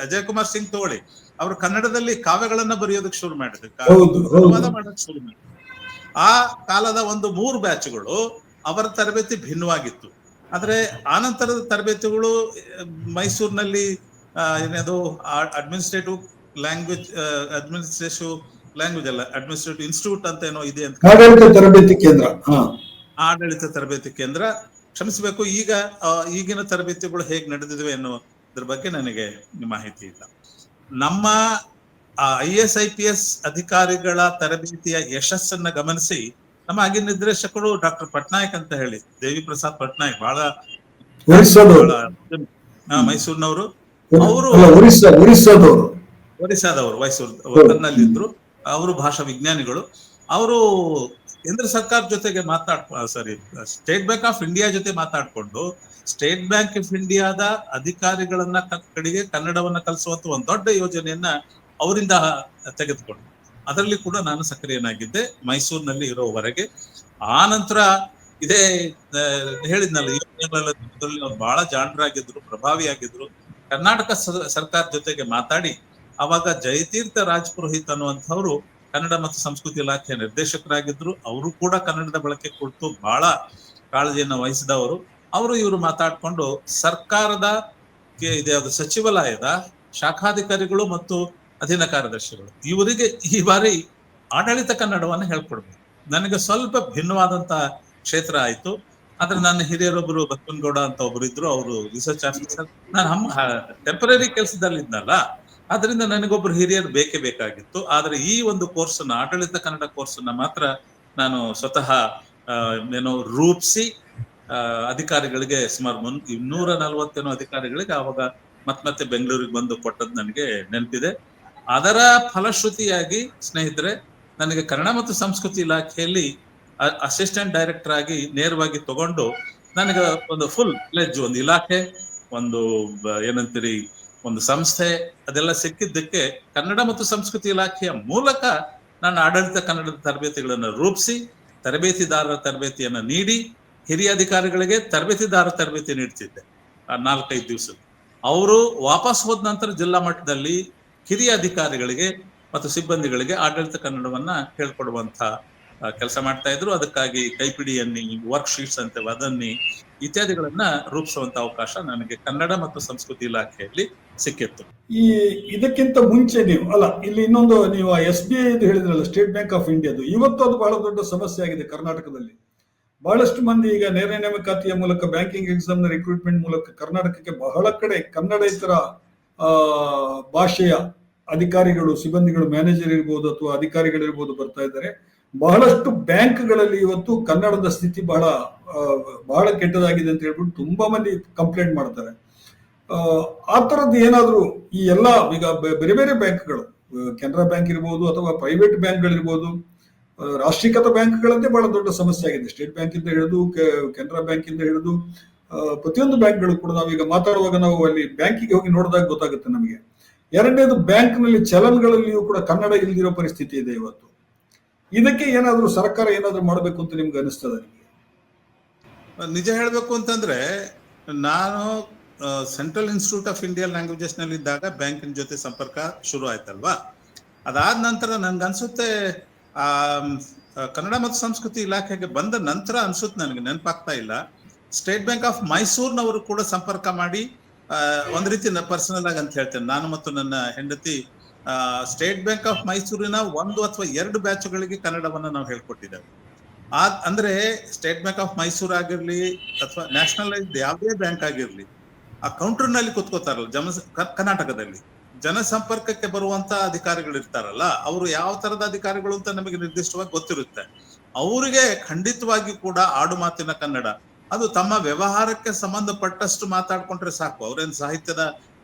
ಅಜಯ್ ಕುಮಾರ್ ಸಿಂಗ್ ತಗೊಳ್ಳಿ, ಅವರು ಕನ್ನಡದಲ್ಲಿ ಕಾವ್ಯಗಳನ್ನ ಬರೆಯೋದಕ್ಕೆ ಶುರು ಮಾಡಿದ್ರು, ಅನುವಾದ ಮಾಡೋದಕ್ಕೆ ಶುರು ಮಾಡಿದ್ರು. ಆ ಕಾಲದ ಒಂದು 3 ಬ್ಯಾಚ್ಗಳು ಅವರ ತರಬೇತಿ ಭಿನ್ನವಾಗಿತ್ತು. ಆದ್ರೆ ಆನಂತರದ ತರಬೇತಿಗಳು ಮೈಸೂರಿನಲ್ಲಿ ಏನದು ಅಡ್ಮಿನಿಸ್ಟ್ರೇಟಿವ್ ಲ್ಯಾಂಗ್ವೇಜ್ ಅಲ್ಲ, ಅಡ್ಮಿನಿಸ್ಟ್ರೇಟಿವ್ ಇನ್ಸ್ಟಿಟ್ಯೂಟ್ ಅಂತ ಏನೋ ಇದೆ ಅಂತ,
ಆಡಳಿತ ತರಬೇತಿ ಕೇಂದ್ರ,
ಆಡಳಿತ ತರಬೇತಿ ಕೇಂದ್ರ, ಕ್ಷಮಿಸಬೇಕು, ಈಗಿನ ತರಬೇತಿಗಳು ಹೇಗೆ ನಡೆದಿವೆ ಅನ್ನೋದ್ರ ಬಗ್ಗೆ ನನಗೆ ಮಾಹಿತಿ ಇಲ್ಲ. ನಮ್ಮ IAS IPS ಅಧಿಕಾರಿಗಳ ತರಬೇತಿಯ ಯಶಸ್ಸನ್ನ ಗಮನಿಸಿ ನಮ್ಮ ಆಗಿನ ನಿರ್ದೇಶಕರು ಡಾಕ್ಟರ್ ಪಟ್ನಾಯಕ್ ಅಂತ ಹೇಳಿ, ದೇವಿ ಪ್ರಸಾದ್ ಪಟ್ನಾಯಕ್, ಬಹಳ ಮೈಸೂರಿನವರು, ಅವರು ಒರಿಸ್ಸಾದವರು, ಮೈಸೂರಿನಲ್ಲಿದ್ರು. ಅವರು ಭಾಷಾ ವಿಜ್ಞಾನಿಗಳು. ಅವರು ಕೇಂದ್ರ ಸರ್ಕಾರ ಜೊತೆಗೆ ಸ್ಟೇಟ್ ಬ್ಯಾಂಕ್ ಆಫ್ ಇಂಡಿಯಾ ಜೊತೆ ಮಾತಾಡ್ಕೊಂಡು ಸ್ಟೇಟ್ ಬ್ಯಾಂಕ್ ಆಫ್ ಇಂಡಿಯಾದ ಅಧಿಕಾರಿಗಳನ್ನ ಕಡೆಗೆ ಕನ್ನಡವನ್ನ ಕಲಿಸುವಂತ ಒಂದು ದೊಡ್ಡ ಯೋಜನೆಯನ್ನ ಅವರಿಂದ ತೆಗೆದುಕೊಂಡು ಅದರಲ್ಲಿ ಕೂಡ ನಾನು ಸಕ್ರಿಯನಾಗಿದ್ದೆ ಮೈಸೂರಿನಲ್ಲಿ ಇರೋವರೆಗೆ. ಆ ನಂತರ ಇದೇ ಹೇಳಿದ್ನಲ್ಲ, ಅವ್ರು ಬಹಳ ಜಾಣರಾಗಿದ್ರು, ಪ್ರಭಾವಿಯಾಗಿದ್ರು. ಕರ್ನಾಟಕ ಸರ್ಕಾರ ಜೊತೆಗೆ ಮಾತಾಡಿ ಅವಾಗ ಜಯತೀರ್ಥ ರಾಜಪುರೋಹಿತ್ ಅನ್ನುವಂಥವ್ರು ಕನ್ನಡ ಮತ್ತು ಸಂಸ್ಕೃತಿ ಇಲಾಖೆಯ ನಿರ್ದೇಶಕರಾಗಿದ್ರು. ಅವರು ಕೂಡ ಕನ್ನಡದ ಬಳಕೆ ಕುರಿತು ಬಹಳ ಕಾಳಜಿಯನ್ನು ವಹಿಸಿದವರು. ಇವರು ಮಾತಾಡ್ಕೊಂಡು ಸರ್ಕಾರದ ಸಚಿವಾಲಯದ ಶಾಖಾಧಿಕಾರಿಗಳು ಮತ್ತು ಅಧೀನ ಕಾರ್ಯದರ್ಶಿಗಳು ಇವರಿಗೆ ಈ ಬಾರಿ ಆಡಳಿತ ಕನ್ನಡವನ್ನು ಹೇಳ್ಕೊಡ್ಬೇಕು. ನನಗೆ ಸ್ವಲ್ಪ ಭಿನ್ನವಾದಂತ ಕ್ಷೇತ್ರ ಆಯ್ತು. ಆದ್ರೆ ನನ್ನ ಹಿರಿಯರೊಬ್ಬರು ಬಸವನಗೌಡ ಅಂತ ಒಬ್ರು ಇದ್ರು, ಅವರು ರಿಸರ್ಚ್ ಆಫೀಸರ್. ನಾನು ಟೆಂಪರರಿ ಕೆಲಸದಲ್ಲಿ ಇದ್ನಲ್ಲ, ಆದ್ರಿಂದ ನನಗೊಬ್ರು ಹಿರಿಯರು ಬೇಕೇ ಬೇಕಾಗಿತ್ತು. ಆದ್ರೆ ಈ ಒಂದು ಕೋರ್ಸನ್ನ, ಆಡಳಿತ ಕನ್ನಡ ಕೋರ್ಸನ್ನ ಮಾತ್ರ ನಾನು ಸ್ವತಃ ರೂಪಿಸಿ ಅಧಿಕಾರಿಗಳಿಗೆ ಸುಮಾರು 240 ಅಧಿಕಾರಿಗಳಿಗೆ ಆವಾಗ ಮತ್ತೆ ಬೆಂಗಳೂರಿಗೆ ಬಂದು ಕೊಟ್ಟದ್ದು ನನಗೆ ನೆನಪಿದೆ. ಅದರ ಫಲಶ್ರುತಿಯಾಗಿ ಸ್ನೇಹಿತರೆ, ನನಗೆ ಕನ್ನಡ ಮತ್ತು ಸಂಸ್ಕೃತಿ ಇಲಾಖೆಯಲ್ಲಿ ಅಸಿಸ್ಟೆಂಟ್ ಡೈರೆಕ್ಟರ್ ಆಗಿ ನೇರವಾಗಿ ತಗೊಂಡು ನನಗೆ ಒಂದು ಫುಲ್ ಫ್ಲೆಡ್ಜ್ ಒಂದು ಇಲಾಖೆ, ಒಂದು ಏನಂತೀರಿ, ಒಂದು ಸಂಸ್ಥೆ, ಅದೆಲ್ಲ ಸಿಕ್ಕಿದ್ದಕ್ಕೆ ಕನ್ನಡ ಮತ್ತು ಸಂಸ್ಕೃತಿ ಇಲಾಖೆಯ ಮೂಲಕ ನಾನು ಆಡಳಿತ ಕನ್ನಡದ ತರಬೇತಿಗಳನ್ನು ರೂಪಿಸಿ ತರಬೇತಿದಾರರ ತರಬೇತಿಯನ್ನು ನೀಡಿ ಹಿರಿಯ ಅಧಿಕಾರಿಗಳಿಗೆ ತರಬೇತಿದಾರ ತರಬೇತಿ ನೀಡ್ತಿದ್ದೆ 4-5 ದಿವಸ. ಅವರು ವಾಪಸ್ ಹೋದ ನಂತರ ಜಿಲ್ಲಾ ಮಟ್ಟದಲ್ಲಿ ಹಿರಿಯ ಅಧಿಕಾರಿಗಳಿಗೆ ಮತ್ತು ಸಿಬ್ಬಂದಿಗಳಿಗೆ ಆಡಳಿತ ಕನ್ನಡವನ್ನ ಹೇಳ್ಕೊಡುವಂತ ಕೆಲಸ ಮಾಡ್ತಾ ಇದ್ರು. ಅದಕ್ಕಾಗಿ ಕೈಪಿಡಿಯನ್ನಿ, ವರ್ಕ್ ಶೀಟ್ಸ್ ಅಂತೇವೆ ಅದನ್ನಿ ಇತ್ಯಾದಿಗಳನ್ನ ರೂಪಿಸುವಂತ ಅವಕಾಶ ನನಗೆ ಕನ್ನಡ ಮತ್ತು ಸಂಸ್ಕೃತಿ ಇಲಾಖೆಯಲ್ಲಿ ಸಿಕ್ಕಿತ್ತು.
ಇದಕ್ಕಿಂತ ಮುಂಚೆ ಇಲ್ಲಿ ಇನ್ನೊಂದು ನೀವು SBI ಹೇಳಿದ್ರಲ್ಲ, ಸ್ಟೇಟ್ ಬ್ಯಾಂಕ್ ಆಫ್ ಇಂಡಿಯಾದು, ಇವತ್ತು ಅದು ಬಹಳ ದೊಡ್ಡ ಸಮಸ್ಯೆ ಆಗಿದೆ ಕರ್ನಾಟಕದಲ್ಲಿ. ಬಹಳಷ್ಟು ಮಂದಿ ಈಗ ನೇರ ನೇಮಕಾತಿಯ ಮೂಲಕ ಬ್ಯಾಂಕಿಂಗ್ ಎಕ್ಸಾಮ್ ನ ರಿಕ್ರೂಟ್ಮೆಂಟ್ ಮೂಲಕ ಕರ್ನಾಟಕಕ್ಕೆ ಬಹಳ ಕಡೆ ಕನ್ನಡೇತರ ಭಾಷೆಯ ಅಧಿಕಾರಿಗಳು, ಸಿಬ್ಬಂದಿಗಳು, ಮ್ಯಾನೇಜರ್ ಇರ್ಬೋದು ಅಥವಾ ಅಧಿಕಾರಿಗಳಿರ್ಬೋದು ಬರ್ತಾ ಇದ್ದಾರೆ. ಬಹಳಷ್ಟು ಬ್ಯಾಂಕ್ಗಳಲ್ಲಿ ಇವತ್ತು ಕನ್ನಡದ ಸ್ಥಿತಿ ಬಹಳ ಕೆಟ್ಟದಾಗಿದೆ ಅಂತ ಹೇಳ್ಬಿಟ್ಟು ತುಂಬಾ ಮಂದಿ ಕಂಪ್ಲೇಂಟ್ ಮಾಡ್ತಾರೆ. ಆ ತರದ್ದು ಏನಾದ್ರು ಈ ಎಲ್ಲ ಈಗ ಬೇರೆ ಬೇರೆ ಬ್ಯಾಂಕ್ಗಳು, ಕೆನರಾ ಬ್ಯಾಂಕ್ ಇರ್ಬೋದು ಅಥವಾ ಪ್ರೈವೇಟ್ ಬ್ಯಾಂಕ್ಗಳಿರ್ಬೋದು, ರಾಷ್ಟ್ರೀಕೃತ ಬ್ಯಾಂಕ್ಗಳಂತೆ ಬಹಳ ದೊಡ್ಡ ಸಮಸ್ಯೆ ಆಗಿದೆ. ಸ್ಟೇಟ್ ಬ್ಯಾಂಕ್ ಇಂದ ಹಿಡಿದು ಕೆನರಾ ಬ್ಯಾಂಕ್ ಇಂದ ಹಿಡಿದು ಪ್ರತಿಯೊಂದು ಬ್ಯಾಂಕ್ಗಳು ಕೂಡ ನಾವೀಗ ಮಾತಾಡುವಾಗ ನಾವು ಅಲ್ಲಿ ಬ್ಯಾಂಕಿಗೆ ಹೋಗಿ ನೋಡಿದಾಗ ಗೊತ್ತಾಗುತ್ತೆ ನಮಗೆ. ಎರಡನೇದು, ಬ್ಯಾಂಕ್ ನಲ್ಲಿ ಚಲನ್ಗಳಲ್ಲಿಯೂ ಕೂಡ ಕನ್ನಡ ಇಲ್ದಿರೋ ಪರಿಸ್ಥಿತಿ ಇದೆ ಇವತ್ತು. ಇದಕ್ಕೆ ಏನಾದ್ರೂ ಸರ್ಕಾರ ಏನಾದ್ರೂ ಮಾಡಬೇಕು ಅಂತ ನಿಮ್ಗೆ ಅನಿಸ್ತದ?
ನಿಜ ಹೇಳ್ಬೇಕು ಅಂತಂದ್ರೆ, ನಾನು central institute of Indian languages ನಲ್ಲಿ ಇದ್ದಾಗ ಬ್ಯಾಂಕಿನ ಜೊತೆ ಸಂಪರ್ಕ ಶುರು ಆಯ್ತಲ್ವಾ. ಅದಾದ ನಂತರ ನನ್ಗನ್ಸುತ್ತೆ ಕನ್ನಡ ಮತ್ತು ಸಂಸ್ಕೃತಿ ಇಲಾಖೆಗೆ ಬಂದ ನಂತರ ಅನ್ಸುತ್ತೆ, ನನಗೆ ನೆನಪಾಗ್ತಾ ಇಲ್ಲ, ಸ್ಟೇಟ್ ಬ್ಯಾಂಕ್ ಆಫ್ ಮೈಸೂರಿನವರು ಕೂಡ ಸಂಪರ್ಕ ಮಾಡಿ ಒಂದ್ ರೀತಿ ಪರ್ಸನಲ್ ಆಗಿ ಅಂತ ಹೇಳ್ತೇನೆ, ನಾನು ಮತ್ತು ನನ್ನ ಹೆಂಡತಿ ಸ್ಟೇಟ್ ಬ್ಯಾಂಕ್ ಆಫ್ ಮೈಸೂರಿನ 1 ಅಥವಾ 2 ಬ್ಯಾಚ್ಗಳಿಗೆ ಕನ್ನಡವನ್ನ ನಾವು ಹೇಳ್ಕೊಟ್ಟಿದ್ದೇವೆ. ಅಂದ್ರೆ ಸ್ಟೇಟ್ ಬ್ಯಾಂಕ್ ಆಫ್ ಮೈಸೂರು ಆಗಿರ್ಲಿ ಅಥವಾ ನ್ಯಾಷನಲೈಸ್ಡ್ ಯಾವುದೇ ಬ್ಯಾಂಕ್ ಆಗಿರ್ಲಿ, ಆ ಕೌಂಟರ್ ನಲ್ಲಿ ಕೂತ್ಕೋತಾರಲ್ಲ ಕರ್ನಾಟಕದಲ್ಲಿ ಜನಸಂಪರ್ಕಕ್ಕೆ ಬರುವಂತ ಅಧಿಕಾರಿಗಳು ಇರ್ತಾರಲ್ಲ, ಅವರು ಯಾವ ತರದ ಅಧಿಕಾರಿಗಳು ಅಂತ ನಮಗೆ ನಿರ್ದಿಷ್ಟವಾಗಿ ಗೊತ್ತಿರುತ್ತೆ. ಅವರಿಗೆ ಖಂಡಿತವಾಗಿ ಕೂಡ ಆಡು ಮಾತಿನ ಕನ್ನಡ ಅದು ತಮ್ಮ ವ್ಯವಹಾರಕ್ಕೆ ಸಂಬಂಧಪಟ್ಟಷ್ಟು ಮಾತಾಡ್ಕೊಂಡ್ರೆ ಸಾಕು. ಅವ್ರೇನ್ ಸಾಹಿತ್ಯದ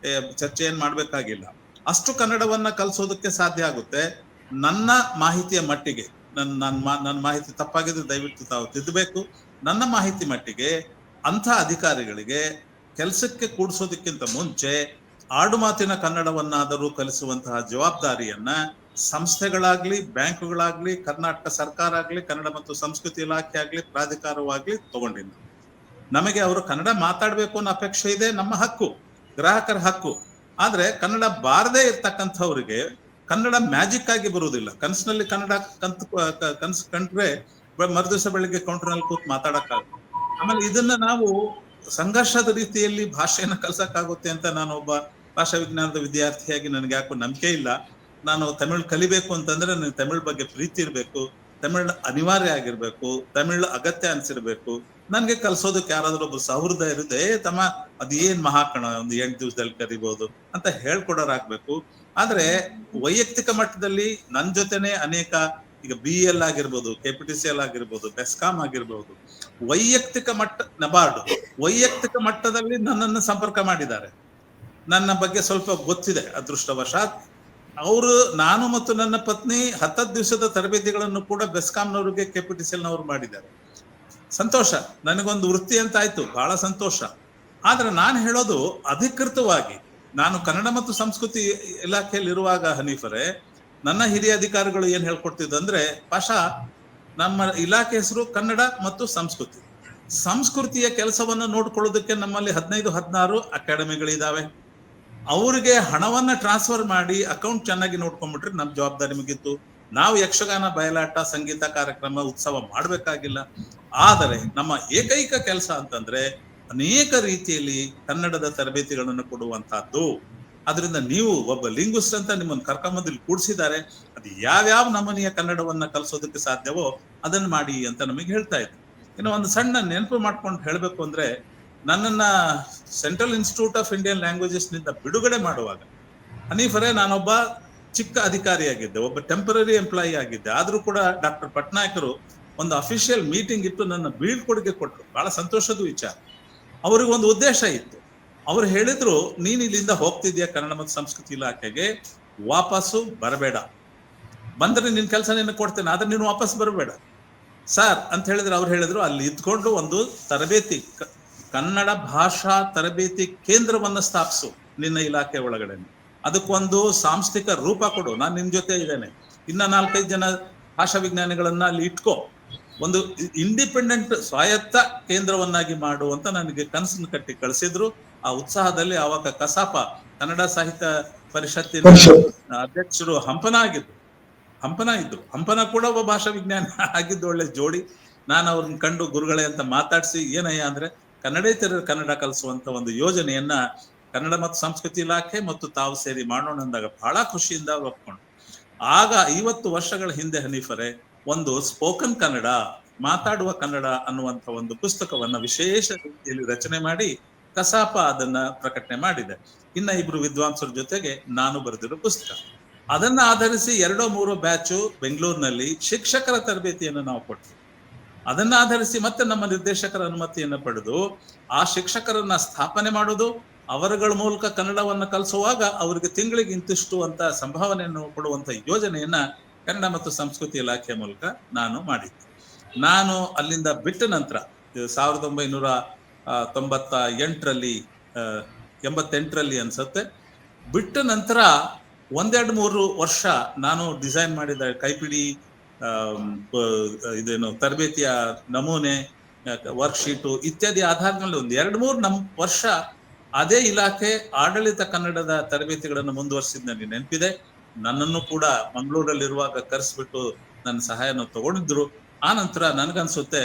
ಚರ್ಚೆ ಏನ್ ಮಾಡ್ಬೇಕಾಗಿಲ್ಲ. ಅಷ್ಟು ಕನ್ನಡವನ್ನ ಕಲಿಸೋದಕ್ಕೆ ಸಾಧ್ಯ ಆಗುತ್ತೆ. ನನ್ನ ಮಾಹಿತಿಯ ಮಟ್ಟಿಗೆ, ನನ್ನ ಮಾಹಿತಿ ತಪ್ಪಾಗಿದ್ರೆ ದಯವಿಟ್ಟು ತಾವು ತಿದ್ದಬೇಕು. ನನ್ನ ಮಾಹಿತಿ ಮಟ್ಟಿಗೆ ಅಂಥ ಅಧಿಕಾರಿಗಳಿಗೆ ಕೆಲಸಕ್ಕೆ ಕೂಡಿಸೋದಕ್ಕಿಂತ ಮುಂಚೆ ಆಡು ಮಾತಿನ ಕನ್ನಡವನ್ನಾದರೂ ಕಲಿಸುವಂತಹ ಜವಾಬ್ದಾರಿಯನ್ನ ಸಂಸ್ಥೆಗಳಾಗ್ಲಿ, ಬ್ಯಾಂಕುಗಳಾಗ್ಲಿ, ಕರ್ನಾಟಕ ಸರ್ಕಾರ ಆಗ್ಲಿ, ಕನ್ನಡ ಮತ್ತು ಸಂಸ್ಕೃತಿ ಇಲಾಖೆ ಆಗ್ಲಿ, ಪ್ರಾಧಿಕಾರವಾಗ್ಲಿ ತಗೊಂಡಿಲ್ಲ. ನಮಗೆ ಅವರು ಕನ್ನಡ ಮಾತಾಡ್ಬೇಕು ಅನ್ನೋ ಅಪೇಕ್ಷೆ ಇದೆ, ನಮ್ಮ ಹಕ್ಕು, ಗ್ರಾಹಕರ ಹಕ್ಕು. ಆದ್ರೆ ಕನ್ನಡ ಬಾರದೇ ಇರ್ತಕ್ಕಂಥವ್ರಿಗೆ ಕನ್ನಡ ಮ್ಯಾಜಿಕ್ ಆಗಿ ಬರುವುದಿಲ್ಲ. ಕನಸಿನಲ್ಲಿ ಕನ್ನಡ ಕನಸು ಕಂಡ್ರೆ ಮರುದಿವಸ ಬೆಳಿಗ್ಗೆ ಕೌಂಟರ್ನಲ್ಲಿ ಕೂತ್ ಮಾತಾಡಕ್ಕಾಗುತ್ತೆ. ಆಮೇಲೆ ಇದನ್ನ ನಾವು ಸಂಘರ್ಷದ ರೀತಿಯಲ್ಲಿ ಭಾಷೆಯನ್ನ ಕಲ್ಸಕ್ಕಾಗುತ್ತೆ ಅಂತ ನಾನು ಒಬ್ಬ ಭಾಷಾ ವಿಜ್ಞಾನದ ವಿದ್ಯಾರ್ಥಿಯಾಗಿ ನನಗೆ ಯಾಕೋ ನಂಬಿಕೆ ಇಲ್ಲ. ನಾನು ತಮಿಳ್ ಕಲಿಬೇಕು ಅಂತಂದ್ರೆ ನನಗೆ ತಮಿಳ್ ಬಗ್ಗೆ ಪ್ರೀತಿ ಇರ್ಬೇಕು, ತಮಿಳ್ ಅನಿವಾರ್ಯ ಆಗಿರ್ಬೇಕು, ತಮಿಳ್ ಅಗತ್ಯ ಅನ್ಸಿರ್ಬೇಕು. ನನ್ಗೆ ಕಲ್ಸೋದಕ್ಕೆ ಯಾರಾದ್ರೂ ಒಬ್ರು ಸಹೃದಯ ಇರುತ್ತೆ, ತಮ್ಮ ಅದೇನ್ ಮಹಾಕಣ ಒಂದು 8 ದಿವಸದಲ್ಲಿ ಕರಿಬಹುದು ಅಂತ ಹೇಳ್ಕೊಡೋರಾಗ್ಬೇಕು. ಆದ್ರೆ ವೈಯಕ್ತಿಕ ಮಟ್ಟದಲ್ಲಿ ನನ್ ಜೊತೆನೆ ಅನೇಕ, ಈಗ BEL ಆಗಿರ್ಬೋದು, KPTCL ಆಗಿರ್ಬೋದು, ಬೆಸ್ಕಾಂ ಆಗಿರ್ಬೋದು, ವೈಯಕ್ತಿಕ ಮಟ್ಟ, ನಬಾರ್ಡ್ ವೈಯಕ್ತಿಕ ಮಟ್ಟದಲ್ಲಿ ನನ್ನನ್ನು ಸಂಪರ್ಕ ಮಾಡಿದ್ದಾರೆ. ನನ್ನ ಬಗ್ಗೆ ಸ್ವಲ್ಪ ಗೊತ್ತಿದೆ ಅದೃಷ್ಟವಶಾತ್. ಅವರು, ನಾನು ಮತ್ತು ನನ್ನ ಪತ್ನಿ 10 ದಿವಸದ ತರಬೇತಿಗಳನ್ನು ಕೂಡ ಬೆಸ್ಕಾಂನವ್ರಿಗೆ, KPTCL ಮಾಡಿದ್ದಾರೆ. ಸಂತೋಷ, ನನಗೊಂದು ವೃತ್ತಿ ಅಂತ ಆಯ್ತು, ಬಹಳ ಸಂತೋಷ. ಆದ್ರೆ ನಾನು ಹೇಳೋದು ಅಧಿಕೃತವಾಗಿ, ನಾನು ಕನ್ನಡ ಮತ್ತು ಸಂಸ್ಕೃತಿ ಇಲಾಖೆಯಲ್ಲಿ ಇರುವಾಗ ಹನೀಫರೇ, ನನ್ನ ಹಿರಿಯ ಅಧಿಕಾರಿಗಳು ಏನ್ ಹೇಳ್ಕೊಡ್ತಿದ್ದು ಅಂದ್ರೆ, ಪಾಷಾ ನಮ್ಮ ಇಲಾಖೆ ಹೆಸರು ಕನ್ನಡ ಮತ್ತು ಸಂಸ್ಕೃತಿ. ಸಂಸ್ಕೃತಿಯ ಕೆಲಸವನ್ನ ನೋಡ್ಕೊಳ್ಳೋದಕ್ಕೆ ನಮ್ಮಲ್ಲಿ 15-16 ಅಕಾಡೆಮಿಗಳಿದಾವೆ. ಅವ್ರಿಗೆ ಹಣವನ್ನ ಟ್ರಾನ್ಸ್ಫರ್ ಮಾಡಿ ಅಕೌಂಟ್ ಚೆನ್ನಾಗಿ ನೋಡ್ಕೊಂಡ್ಬಿಟ್ರೆ ನಮ್ ಜವಾಬ್ದಾರಿ ಮುಗೀತು. ನಾವು ಯಕ್ಷಗಾನ, ಬಯಲಾಟ, ಸಂಗೀತ ಕಾರ್ಯಕ್ರಮ, ಉತ್ಸವ ಮಾಡ್ಬೇಕಾಗಿಲ್ಲ. ಆದರೆ ನಮ್ಮ ಏಕೈಕ ಕೆಲಸ ಅಂತಂದ್ರೆ ಅನೇಕ ರೀತಿಯಲ್ಲಿ ಕನ್ನಡದ ತರಬೇತಿಗಳನ್ನು ಕೊಡುವಂತಹದ್ದು. ಅದರಿಂದ ನೀವು ಒಬ್ಬ ಲಿಂಗ್ವಿಸ್ಟ್ ಅಂತ ನಿಮ್ಮನ್ನು ಕರ್ಕೊಂಬಂದಲ್ಲಿ ಕೂಡಿಸಿದ್ದಾರೆ, ಅದು ಯಾವ್ಯಾವ ನಮೂನೆಯ ಕನ್ನಡವನ್ನ ಕಲಿಸೋದಕ್ಕೆ ಸಾಧ್ಯವೋ ಅದನ್ನ ಮಾಡಿ ಅಂತ ನಮಗೆ ಹೇಳ್ತಾ ಇದ್ರು. ಇನ್ನು ಒಂದು ಸಣ್ಣ ನೆನಪು ಮಾಡ್ಕೊಂಡು ಹೇಳ್ಬೇಕು ಅಂದ್ರೆ, ನನ್ನನ್ನ central institute of Indian languages ನಿಂದ ಬಿಡುಗಡೆ ಮಾಡುವಾಗ ಹನೀಫರೇ, ನಾನೊಬ್ಬ ಚಿಕ್ಕ ಅಧಿಕಾರಿಯಾಗಿದ್ದೆ, ಒಬ್ಬ ಟೆಂಪರರಿ ಎಂಪ್ಲಾಯಿ ಆಗಿದ್ದೆ. ಆದ್ರೂ ಕೂಡ ಡಾಕ್ಟರ್ ಪಟ್ನಾಯಕರು ಒಂದು ಅಫಿಷಿಯಲ್ ಮೀಟಿಂಗ್ ಇಟ್ಟು ನನ್ನ ಬೀಳ್ಕೊಡುಗೆ ಕೊಟ್ಟರು. ಬಹಳ ಸಂತೋಷದ ವಿಚಾರ. ಅವ್ರಿಗೆ ಒಂದು ಉದ್ದೇಶ ಇತ್ತು. ಅವ್ರು ಹೇಳಿದ್ರು, ನೀನ್ ಇಲ್ಲಿಂದ ಹೋಗ್ತಿದ್ಯಾ ಕನ್ನಡ ಮತ್ತು ಸಂಸ್ಕೃತಿ ಇಲಾಖೆಗೆ, ವಾಪಸ್ಸು ಬರಬೇಡ. ಬಂದ್ರೆ ನಿನ್ ಕೆಲಸ ನಿನ್ನ ಕೊಡ್ತೇನೆ, ಆದ್ರೆ ನೀನು ವಾಪಸ್ ಬರಬೇಡ ಸರ್ ಅಂತ ಹೇಳಿದ್ರೆ, ಅವ್ರು ಹೇಳಿದ್ರು, ಅಲ್ಲಿ ಇದ್ಕೊಂಡು ಒಂದು ತರಬೇತಿ, ಕನ್ನಡ ಭಾಷಾ ತರಬೇತಿ ಕೇಂದ್ರವನ್ನ ಸ್ಥಾಪಿಸು ನಿನ್ನ ಇಲಾಖೆ ಒಳಗಡೆ. ಅದಕ್ಕೊಂದು ಸಾಂಸ್ಥಿಕ ರೂಪ ಕೊಡು. ನಾನು ನಿನ್ ಜೊತೆ ಇದ್ದೇನೆ. ಇನ್ನ 4-5 ಜನ ಭಾಷಾ ವಿಜ್ಞಾನಿಗಳನ್ನ ಅಲ್ಲಿ ಇಟ್ಕೋ. ಒಂದು ಇಂಡಿಪೆಂಡೆಂಟ್ ಸ್ವಾಯತ್ತ ಕೇಂದ್ರವನ್ನಾಗಿ ಮಾಡು ಅಂತ ನನಗೆ ಕನಸನ್ನು ಕಟ್ಟಿ ಕಳಿಸಿದ್ರು. ಆ ಉತ್ಸಾಹದಲ್ಲಿ ಆವಾಗ ಕಸಾಪ, ಕನ್ನಡ ಸಾಹಿತ್ಯ ಪರಿಷತ್ತಿನ ಅಧ್ಯಕ್ಷರು ಹಂಪನ ಇದ್ರು. ಹಂಪನ ಕೂಡ ಒಬ್ಬ ಭಾಷಾ ವಿಜ್ಞಾನ ಆಗಿದ್ದು, ಒಳ್ಳೆ ಜೋಡಿ. ನಾನು ಅವ್ರನ್ನ ಕಂಡು ಗುರುಗಳೇ ಅಂತ ಮಾತಾಡಿಸಿ, ಏನಯ್ಯ ಅಂದ್ರೆ ಕನ್ನಡೇತರರು ಕನ್ನಡ ಕಲಿಸುವಂತ ಒಂದು ಯೋಜನೆಯನ್ನ ಕನ್ನಡ ಮತ್ತು ಸಂಸ್ಕೃತಿ ಇಲಾಖೆ ಮತ್ತು ತಾವು ಸೇರಿ ಮಾಡೋಣ ಅಂದಾಗ ಬಹಳ ಖುಷಿಯಿಂದ ಒಪ್ಕೊಂಡು, ಆಗ 50 ವರ್ಷಗಳ ಹಿಂದೆ ಹನೀಫರೇ, ಒಂದು ಸ್ಪೋಕನ್ ಕನ್ನಡ, ಮಾತಾಡುವ ಕನ್ನಡ ಅನ್ನುವಂಥ ಒಂದು ಪುಸ್ತಕವನ್ನ ವಿಶೇಷ ರೀತಿಯಲ್ಲಿ ರಚನೆ ಮಾಡಿ ಕಸಾಪ ಅದನ್ನ ಪ್ರಕಟಣೆ ಮಾಡಿದೆ. ಇನ್ನ 2 ವಿದ್ವಾಂಸರ ಜೊತೆಗೆ ನಾನು ಬರೆದಿರೋ ಪುಸ್ತಕ. ಅದನ್ನ ಆಧರಿಸಿ 2-3 ಬ್ಯಾಚು ಬೆಂಗಳೂರಿನಲ್ಲಿ ಶಿಕ್ಷಕರ ತರಬೇತಿಯನ್ನು ನಾವು ಕೊಟ್ವಿ. ಅದನ್ನ ಆಧರಿಸಿ ಮತ್ತೆ ನಮ್ಮ ನಿರ್ದೇಶಕರ ಅನುಮತಿಯನ್ನು ಪಡೆದು ಆ ಶಿಕ್ಷಕರನ್ನ ಸ್ಥಾಪನೆ ಮಾಡೋದು, ಅವರುಗಳ ಮೂಲಕ ಕನ್ನಡವನ್ನ ಕಲಿಸುವಾಗ ಅವರಿಗೆ ತಿಂಗಳಿಗೆ ಇಂತಿಷ್ಟು ಅಂತ ಸಂಭಾವನೆಯನ್ನು ಕೊಡುವಂತ ಯೋಜನೆಯನ್ನ ಕನ್ನಡ ಮತ್ತು ಸಂಸ್ಕೃತಿ ಇಲಾಖೆಯ ಮೂಲಕ ನಾನು ಮಾಡಿದ್ದೆ. ನಾನು ಅಲ್ಲಿಂದ ಬಿಟ್ಟ ನಂತರ 1998ರಲ್ಲಿ 88ರಲ್ಲಿ ಅನ್ಸುತ್ತೆ, ಬಿಟ್ಟ ನಂತರ 1-2-3 ವರ್ಷ ನಾನು ಡಿಸೈನ್ ಮಾಡಿದ ಕೈಪಿಡಿ, ಇದೇನು ತರಬೇತಿಯ ನಮೂನೆ, ವರ್ಕ್ಶೀಟು ಇತ್ಯಾದಿ ಆಧಾರದ ಮೇಲೆ 1-2-3 ವರ್ಷ ಅದೇ ಇಲಾಖೆ ಆಡಳಿತ ಕನ್ನಡದ ತರಬೇತಿಗಳನ್ನು ಮುಂದುವರಿಸಿದ ನನಗೆ ನೆನಪಿದೆ. ನನ್ನನ್ನು ಕೂಡ ಮಂಗಳೂರಲ್ಲಿರುವಾಗ ಕರೆಸ್ಬಿಟ್ಟು ನನ್ನ ಸಹಾಯನ ತಗೊಂಡಿದ್ರು. ಆ ನಂತರ ನನಗನ್ಸುತ್ತೆ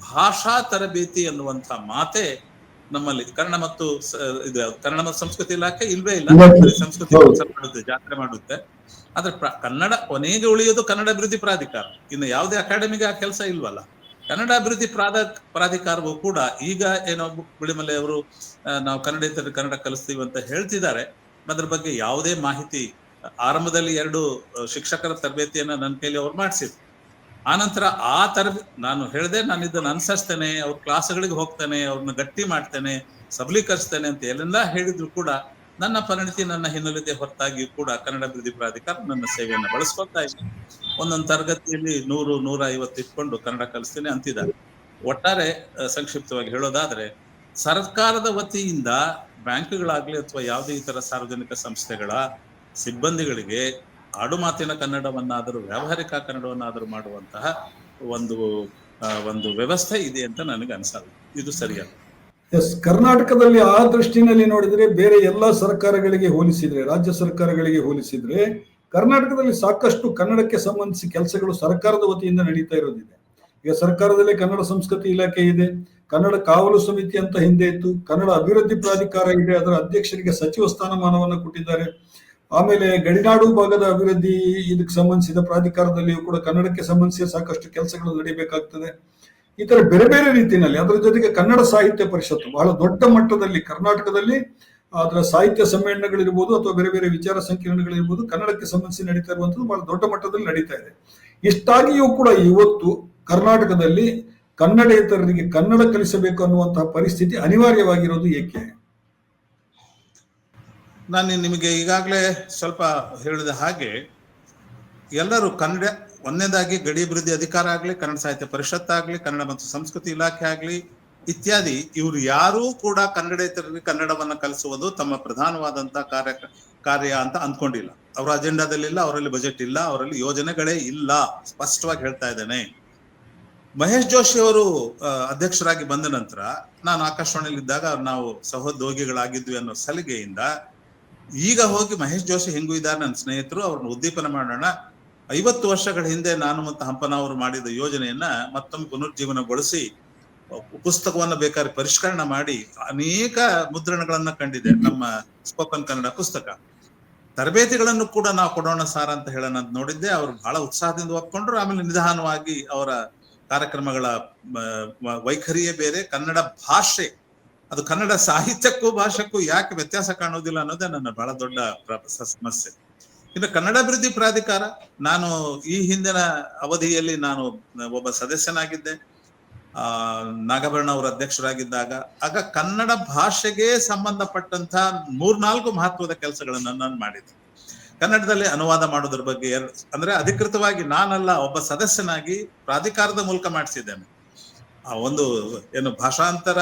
ಭಾಷಾ ತರಬೇತಿ ಅನ್ನುವಂಥ ಮಾತೆ ನಮ್ಮಲ್ಲಿ ಕನ್ನಡ ಮತ್ತು ಸಂಸ್ಕೃತಿ ಇಲಾಖೆ ಇಲ್ವೇ ಇಲ್ಲ. ಸಂಸ್ಕೃತಿ ಮಾಡುತ್ತೆ, ಜಾತ್ರೆ ಮಾಡುತ್ತೆ. ಆದ್ರೆ ಕನ್ನಡ ಕೊನೆಗೆ ಉಳಿಯೋದು ಕನ್ನಡ ಅಭಿವೃದ್ಧಿ ಪ್ರಾಧಿಕಾರ. ಇನ್ನು ಯಾವುದೇ ಅಕಾಡೆಮಿಗೆ ಆ ಕೆಲಸ ಇಲ್ವಲ್ಲ. ಕನ್ನಡ ಅಭಿವೃದ್ಧಿ ಪ್ರಾಧಿಕಾರವು ಕೂಡ ಈಗ ಏನೋ ಬಿಳಿಮಲೆ ಅವರು ನಾವು ಕನ್ನಡೇತರ ಕನ್ನಡ ಕಲಿಸ್ತೀವಿ ಅಂತ ಹೇಳ್ತಿದ್ದಾರೆ. ಅದ್ರ ಬಗ್ಗೆ ಯಾವುದೇ ಮಾಹಿತಿ, ಆರಂಭದಲ್ಲಿ 2 ಶಿಕ್ಷಕರ ತರಬೇತಿಯನ್ನ ನನ್ನ ಕೈಲಿ ಅವ್ರು ಮಾಡಿಸಿದ್ರು. ಆನಂತರ ನಾನು ಹೇಳಿದೆ, ನಾನು ಇದನ್ನು ಅನುಸರಿಸ್ತೇನೆ, ಅವ್ರ ಕ್ಲಾಸ್ಗಳಿಗೆ ಹೋಗ್ತೇನೆ, ಅವ್ರನ್ನ ಗಟ್ಟಿ ಮಾಡ್ತೇನೆ, ಸಬಲೀಕರಿಸ್ತೇನೆ ಅಂತ ಎಲ್ಲ ಹೇಳಿದ್ರು ಕೂಡ ನನ್ನ ಪರಿಣಿತಿ, ನನ್ನ ಹಿನ್ನೆಲೆ ಹೊರತಾಗಿಯೂ ಕೂಡ ಕನ್ನಡ ಅಭಿವೃದ್ಧಿ ಪ್ರಾಧಿಕಾರ ನನ್ನ ಸೇವೆಯನ್ನು ಬಳಸ್ಕೊಳ್ತಾ ಇದೆ. ಒಂದೊಂದು ತರಗತಿಯಲ್ಲಿ 100-150 ಇಟ್ಕೊಂಡು ಕನ್ನಡ ಕಲಿಸ್ತೇನೆ ಅಂತಿದ್ದಾರೆ. ಒಟ್ಟಾರೆ ಸಂಕ್ಷಿಪ್ತವಾಗಿ ಹೇಳೋದಾದ್ರೆ, ಸರ್ಕಾರದ ವತಿಯಿಂದ ಬ್ಯಾಂಕ್ಗಳಾಗ್ಲಿ ಅಥವಾ ಯಾವುದೇ ಇತರ ಸಾರ್ವಜನಿಕ ಸಂಸ್ಥೆಗಳ ಸಿಬ್ಬಂದಿಗಳಿಗೆ ಆಡು ಮಾತಿನ ಕನ್ನಡವನ್ನಾದರೂ, ವ್ಯಾವಹಾರಿಕ ಕನ್ನಡವನ್ನಾದರೂ ಮಾಡುವಂತಹ ಒಂದು ವ್ಯವಸ್ಥೆ ಇದೆ ಅಂತ ನನಗೆ ಅನ್ಸಲ್ಲ. ಇದು ಸರಿಯಲ್ಲ.
ಎಸ್, ಕರ್ನಾಟಕದಲ್ಲಿ ಆ ದೃಷ್ಟಿನಲ್ಲಿ ನೋಡಿದ್ರೆ ಬೇರೆ ಎಲ್ಲಾ ಸರ್ಕಾರಗಳಿಗೆ ಹೋಲಿಸಿದ್ರೆ, ರಾಜ್ಯ ಸರ್ಕಾರಗಳಿಗೆ ಹೋಲಿಸಿದ್ರೆ ಕರ್ನಾಟಕದಲ್ಲಿ ಸಾಕಷ್ಟು ಕನ್ನಡಕ್ಕೆ ಸಂಬಂಧಿಸಿ ಕೆಲಸಗಳು ಸರ್ಕಾರದ ವತಿಯಿಂದ ನಡೀತಾ ಇರೋದಿದೆ. ಈಗ ಸರ್ಕಾರದಲ್ಲಿ ಕನ್ನಡ ಸಂಸ್ಕೃತಿ ಇಲಾಖೆ ಇದೆ, ಕನ್ನಡ ಕಾವಲು ಸಮಿತಿ ಅಂತ ಹಿಂದೆ ಇತ್ತು, ಕನ್ನಡ ಅಭಿವೃದ್ಧಿ ಪ್ರಾಧಿಕಾರ ಇದೆ, ಅದರ ಅಧ್ಯಕ್ಷರಿಗೆ ಸಚಿವ ಸ್ಥಾನಮಾನವನ್ನು ಕೊಟ್ಟಿದ್ದಾರೆ. ಆಮೇಲೆ ಗಡಿನಾಡು ಭಾಗದ ಅಭಿವೃದ್ಧಿ ಇದಕ್ಕೆ ಸಂಬಂಧಿಸಿದ ಪ್ರಾಧಿಕಾರದಲ್ಲಿಯೂ ಕೂಡ ಕನ್ನಡಕ್ಕೆ ಸಂಬಂಧಿಸಿದ ಸಾಕಷ್ಟು ಕೆಲಸಗಳು ನಡೀಬೇಕಾಗ್ತದೆ. ಈ ತರ ಬೇರೆ ಬೇರೆ ರೀತಿಯಲ್ಲಿ, ಅದರ ಜೊತೆಗೆ ಕನ್ನಡ ಸಾಹಿತ್ಯ ಪರಿಷತ್ತು ಬಹಳ ದೊಡ್ಡ ಮಟ್ಟದಲ್ಲಿ ಕರ್ನಾಟಕದಲ್ಲಿ ಅದರ ಸಾಹಿತ್ಯ ಸಮ್ಮೇಳನಗಳಿರ್ಬೋದು ಅಥವಾ ಬೇರೆ ಬೇರೆ ವಿಚಾರ ಸಂಕಿರಣಗಳಿರ್ಬೋದು ಕನ್ನಡಕ್ಕೆ ಸಂಬಂಧಿಸಿ ನಡೀತಾ ಇರುವಂತದ್ದು ಬಹಳ ದೊಡ್ಡ ಮಟ್ಟದಲ್ಲಿ ನಡೀತಾ ಇದೆ. ಇಷ್ಟಾಗಿಯೂ ಕೂಡ ಇವತ್ತು ಕರ್ನಾಟಕದಲ್ಲಿ ಕನ್ನಡೇತರರಿಗೆ ಕನ್ನಡ ಕಲಿಸಬೇಕು ಅನ್ನುವಂತಹ ಪರಿಸ್ಥಿತಿ ಅನಿವಾರ್ಯವಾಗಿರೋದು ಏಕೆ?
ನಾನು ನಿಮಗೆ ಈಗಾಗಲೇ ಸ್ವಲ್ಪ ಹೇಳಿದ ಹಾಗೆ, ಎಲ್ಲರೂ ಕನ್ನಡ, ಒಂದನೇದಾಗಿ ಗಡಿ ಅಭಿವೃದ್ಧಿ ಅಧಿಕಾರ ಆಗ್ಲಿ, ಕನ್ನಡ ಸಾಹಿತ್ಯ ಪರಿಷತ್ ಆಗ್ಲಿ, ಕನ್ನಡ ಮತ್ತು ಸಂಸ್ಕೃತಿ ಇಲಾಖೆ ಆಗ್ಲಿ ಇತ್ಯಾದಿ, ಇವರು ಯಾರೂ ಕೂಡ ಕನ್ನಡೇತರರಿಗೆ ಕನ್ನಡವನ್ನ ಕಲಿಸುವುದು ತಮ್ಮ ಪ್ರಧಾನವಾದಂತಹ ಕಾರ್ಯ ಅಂತ ಅಂದ್ಕೊಂಡಿಲ್ಲ. ಅವರ ಅಜೆಂಡಾದಲ್ಲಿಲ್ಲ, ಅವರಲ್ಲಿ ಬಜೆಟ್ ಇಲ್ಲ, ಅವರಲ್ಲಿ ಯೋಜನೆಗಳೇ ಇಲ್ಲ. ಸ್ಪಷ್ಟವಾಗಿ ಹೇಳ್ತಾ ಇದ್ದೇನೆ. ಮಹೇಶ್ ಜೋಶಿ ಅವರು ಅಧ್ಯಕ್ಷರಾಗಿ ಬಂದ ನಂತರ ನಾನು ಆಕಾಶವಾಣಿಯಲ್ಲಿ ಇದ್ದಾಗ ನಾವು ಸಹೋದ್ಯೋಗಿಗಳಾಗಿದ್ವಿ ಅನ್ನೋ ಸಲಿಗೆಯಿಂದ ಈಗ ಹೋಗಿ ಮಹೇಶ್ ಜೋಶಿ ಹೆಂಗೂ ಇದ್ದಾರೆ ನನ್ನ ಸ್ನೇಹಿತರು, ಅವ್ರನ್ನ ಉದ್ದೀಪನ ಮಾಡೋಣ, 50 ವರ್ಷಗಳ ಹಿಂದೆ ನಾನು ಮತ್ತು ಹಂಪನ ಅವರು ಮಾಡಿದ ಯೋಜನೆಯನ್ನ ಮತ್ತೊಮ್ಮೆ ಪುನರುಜ್ಜೀವನಗೊಳಿಸಿ ಪುಸ್ತಕವನ್ನ ಬೇಕಾದ್ರೆ ಪರಿಷ್ಕರಣ ಮಾಡಿ ಅನೇಕ ಮುದ್ರಣಗಳನ್ನ ಕಂಡಿದೆ ನಮ್ಮ ಸ್ಪೋಕನ್ ಕನ್ನಡ ಪುಸ್ತಕ. ತರಬೇತಿಗಳನ್ನು ಕೂಡ ನಾವು ಕೊಡೋಣ ಸಾರ ಅಂತ ಹೇಳೋಣ ಅಂತ ನೋಡಿದ್ದೆ. ಅವರು ಬಹಳ ಉತ್ಸಾಹದಿಂದ ಒಪ್ಕೊಂಡ್ರು. ಆಮೇಲೆ ನಿಧಾನವಾಗಿ ಅವರ ಕಾರ್ಯಕ್ರಮಗಳ ವೈಖರಿಯೇ ಬೇರೆ. ಕನ್ನಡ ಭಾಷೆ, ಅದು ಕನ್ನಡ ಸಾಹಿತ್ಯಕ್ಕೂ ಭಾಷೆಕ್ಕೂ ಯಾಕೆ ವ್ಯತ್ಯಾಸ ಕಾಣೋದಿಲ್ಲ ಅನ್ನೋದೇ ನನ್ನ ಬಹಳ ದೊಡ್ಡ ಸಮಸ್ಯೆ. ಇನ್ನು ಕನ್ನಡ ಅಭಿವೃದ್ಧಿ ಪ್ರಾಧಿಕಾರ, ನಾನು ಈ ಹಿಂದಿನ ಅವಧಿಯಲ್ಲಿ ನಾನು ಒಬ್ಬ ಸದಸ್ಯನಾಗಿದ್ದೆ. ನಾಗಭರಣ ಅವರ ಅಧ್ಯಕ್ಷರಾಗಿದ್ದಾಗ ಆಗ ಕನ್ನಡ ಭಾಷೆಗೆ ಸಂಬಂಧಪಟ್ಟಂತ 3-4 ಮಹತ್ವದ ಕೆಲಸಗಳನ್ನ ನಾನು ಮಾಡಿದ್ದೆ. ಕನ್ನಡದಲ್ಲಿ ಅನುವಾದ ಮಾಡೋದ್ರ ಬಗ್ಗೆ ಅಂದ್ರೆ ಅಧಿಕೃತವಾಗಿ ನಾನಲ್ಲ, ಒಬ್ಬ ಸದಸ್ಯನಾಗಿ ಪ್ರಾಧಿಕಾರದ ಮೂಲಕ ಮಾಡಿಸಿದ್ದೇನೆ. ಏನು ಭಾಷಾಂತರ